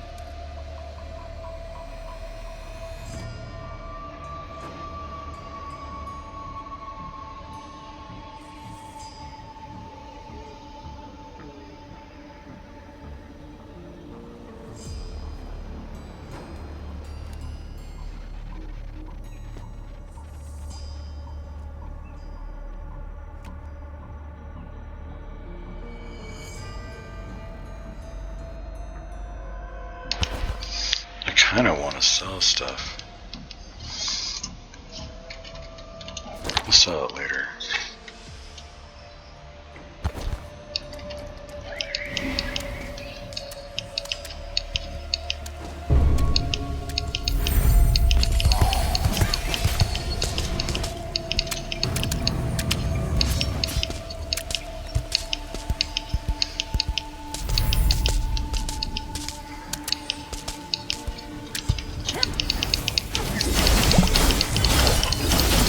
I kind of want to sell stuff. I'll sell it later.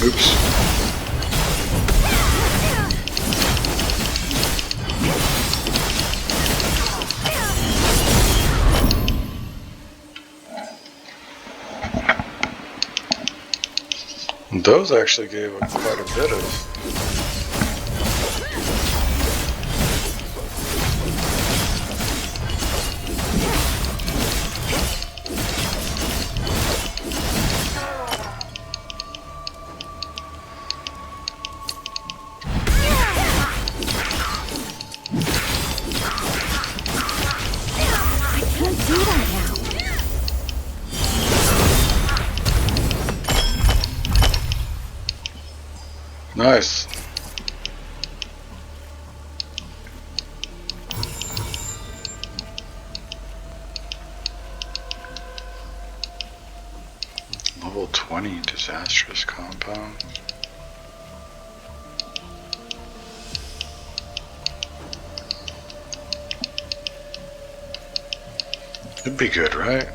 Oops. Those actually gave quite a bit of. Nice. Level 20 disastrous compound. It'd be good, right?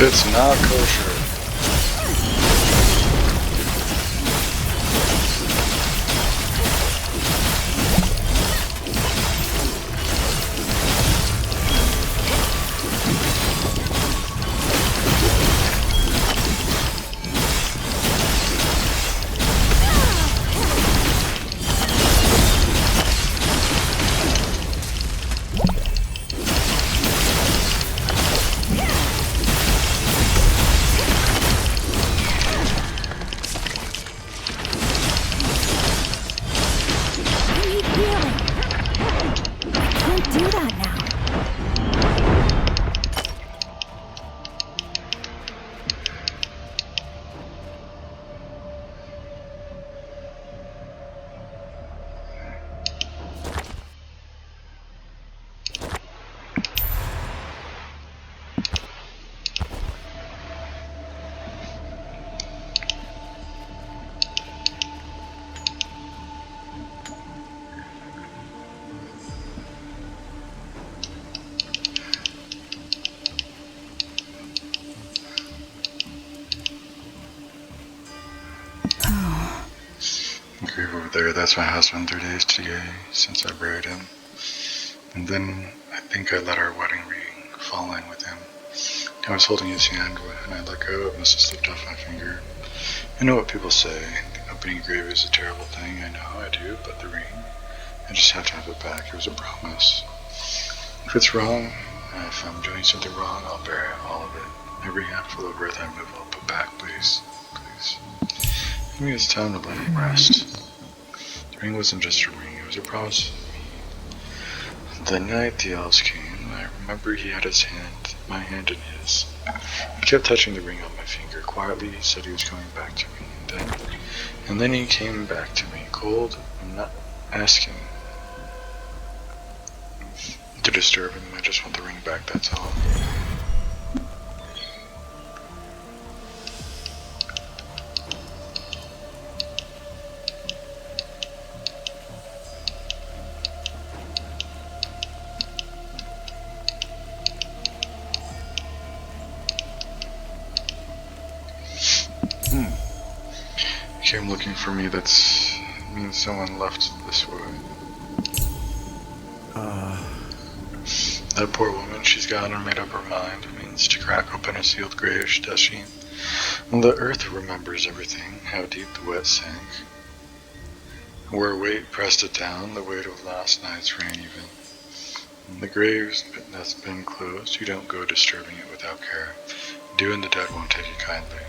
It's not kosher. Grave over there, that's my husband 3 days today since I buried him. And then I think I let our wedding ring fall in with him. I was holding his hand and I let go, it must have slipped off my finger. I know what people say, opening a grave is a terrible thing, I know I do, but the ring, I just have to have it back, it was a promise. If it's wrong, if I'm doing something wrong, I'll bury all of it. Every handful of earth I move, I'll put back, please, please. Maybe it's time to let him rest. The ring wasn't just a ring, it was a promise to me. The night the elves came, I remember he had my hand in his. He kept touching the ring on my finger. Quietly, he said he was coming back to me. And then he came back to me, cold. I'm not asking to disturb him. I just want the ring back, that's all. Came looking for me, that means someone left this way. That poor woman, she's gone and made up her mind. It means to crack open a sealed grave, does she? And the earth remembers everything, how deep the wet sank. Where weight pressed it down, the weight of last night's rain even. And the grave that's been closed, you don't go disturbing it without care. You and the dead won't take it kindly.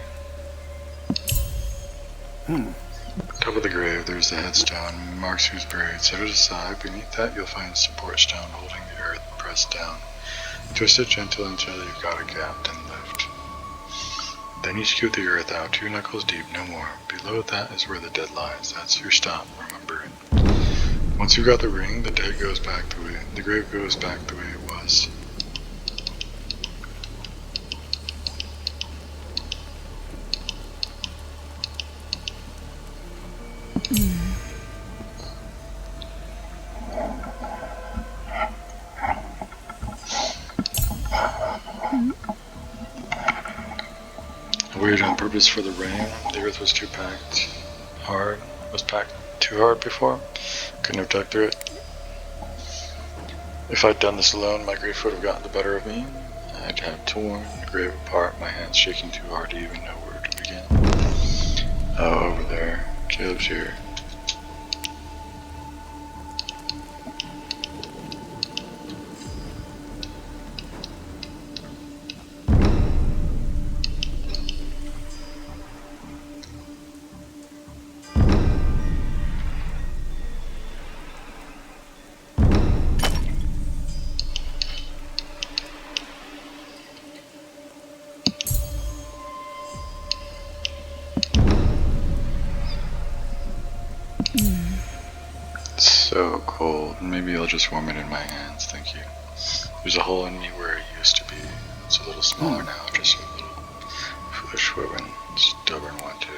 Top of the grave, there's the headstone, marks who's buried. Set it aside. Beneath that, you'll find a support stone holding the earth pressed down. Twist it gentle until you've got a gap, then lift. Then you scoot the earth out, 2 knuckles deep, no more. Below that is where the dead lies. That's your stop. Remember it. Once you've got the ring, the grave goes back the way it was. I waited on purpose for the rain. The earth was packed too hard before. Couldn't have dug through it. If I'd done this alone, my grief would have gotten the better of me. I'd have torn the grave apart, my hands shaking too hard to even know where to begin. Oh, over there. Caleb's here. So cold. Maybe I'll just warm it in my hands, thank you. There's a hole in me where it used to be. It's a little smaller now, just a little foolish woman, stubborn one too.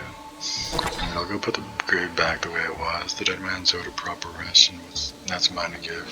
And I'll go put the grave back the way it was. The dead man's owed a proper rest, and that's mine to give.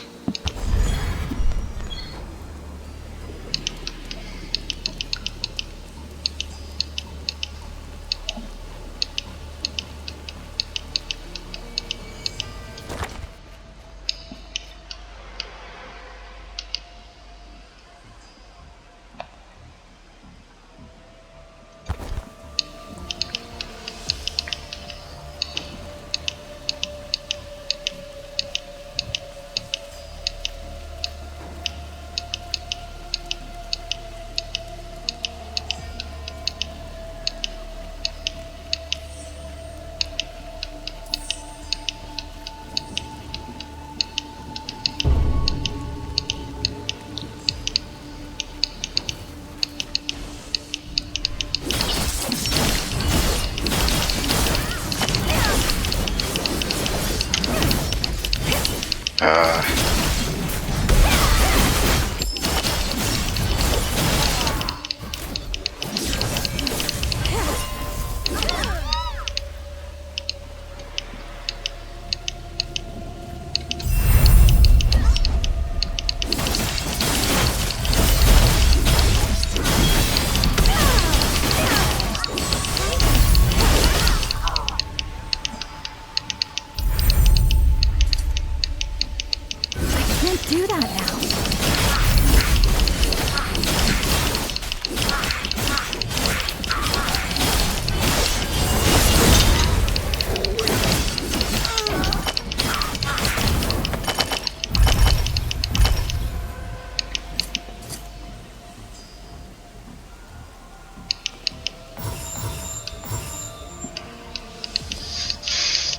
Can't do that now.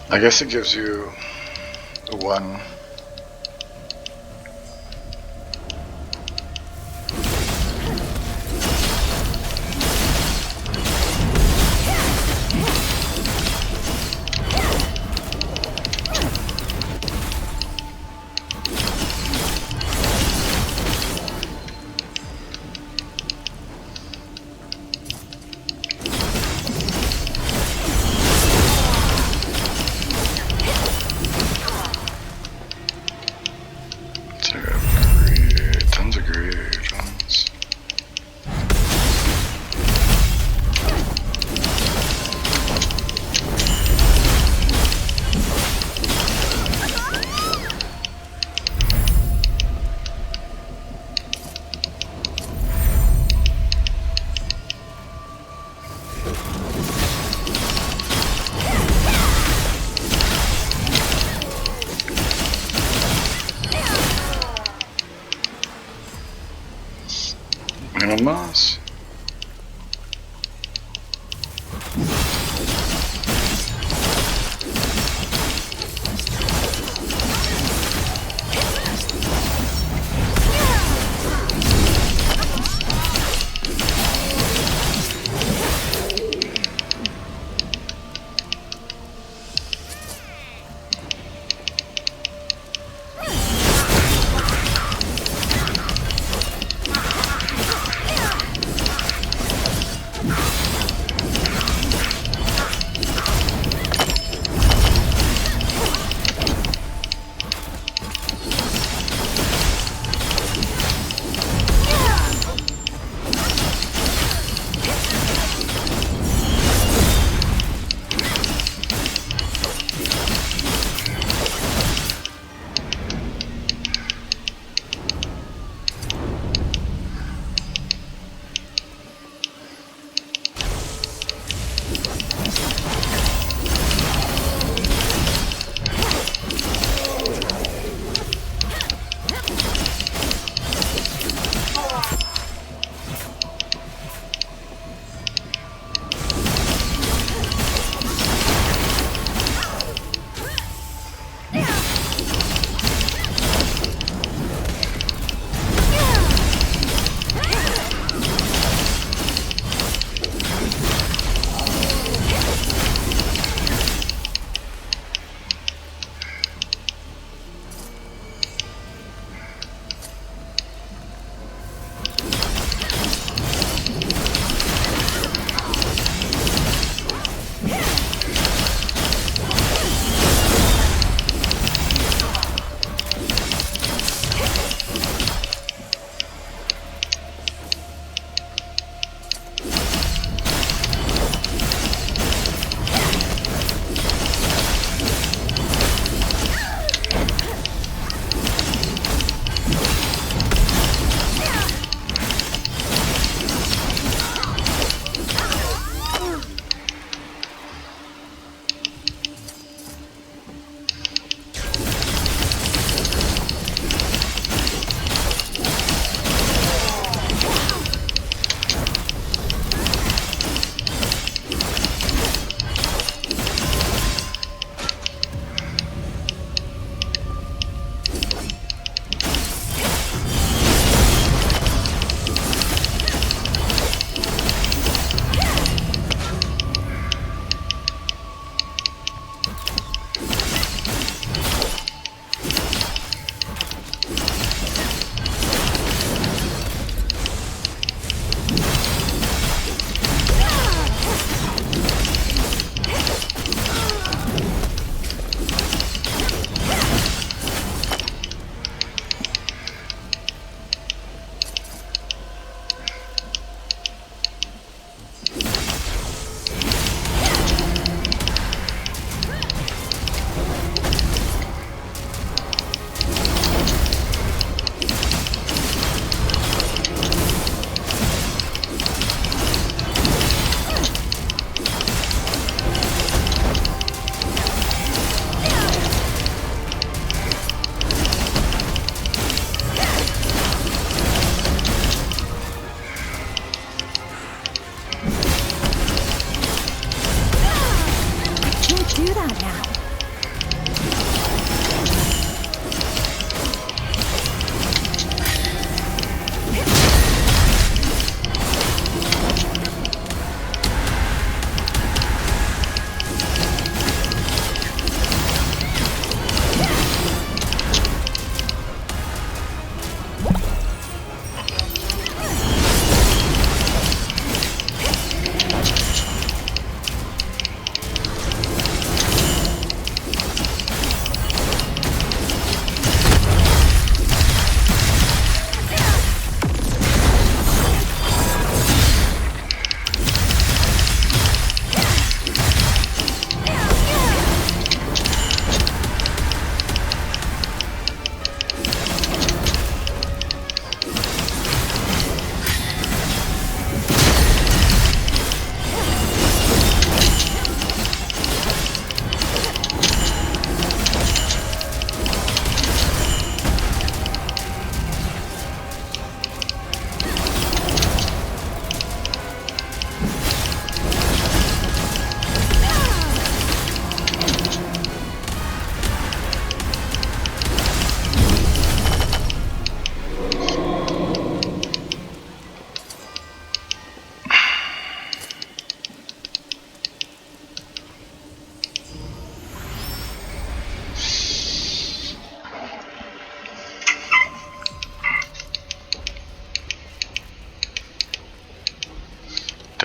I guess it gives you one. Tons of great ones. And a mouse.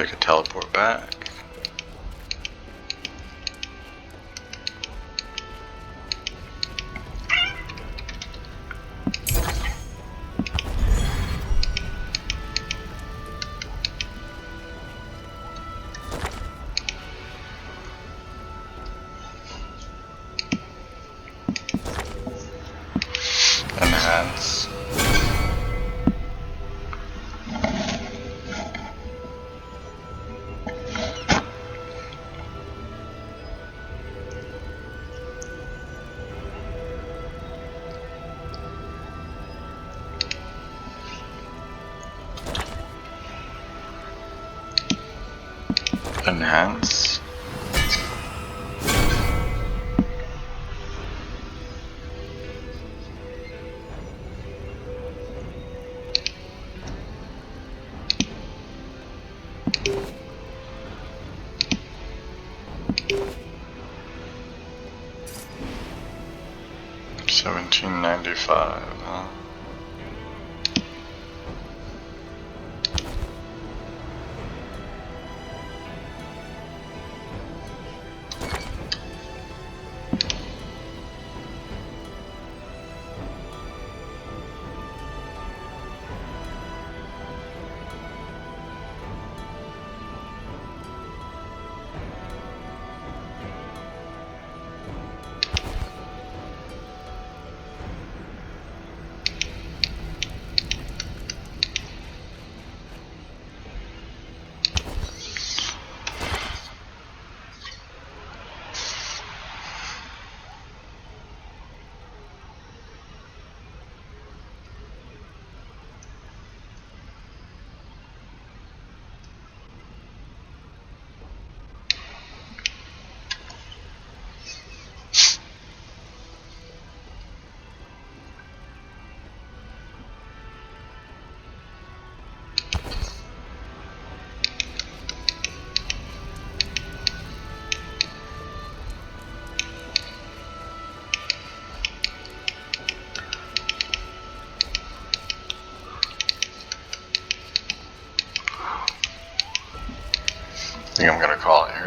could teleport back. Enhance. Enhance. $17.95, huh? I think I'm gonna call it here.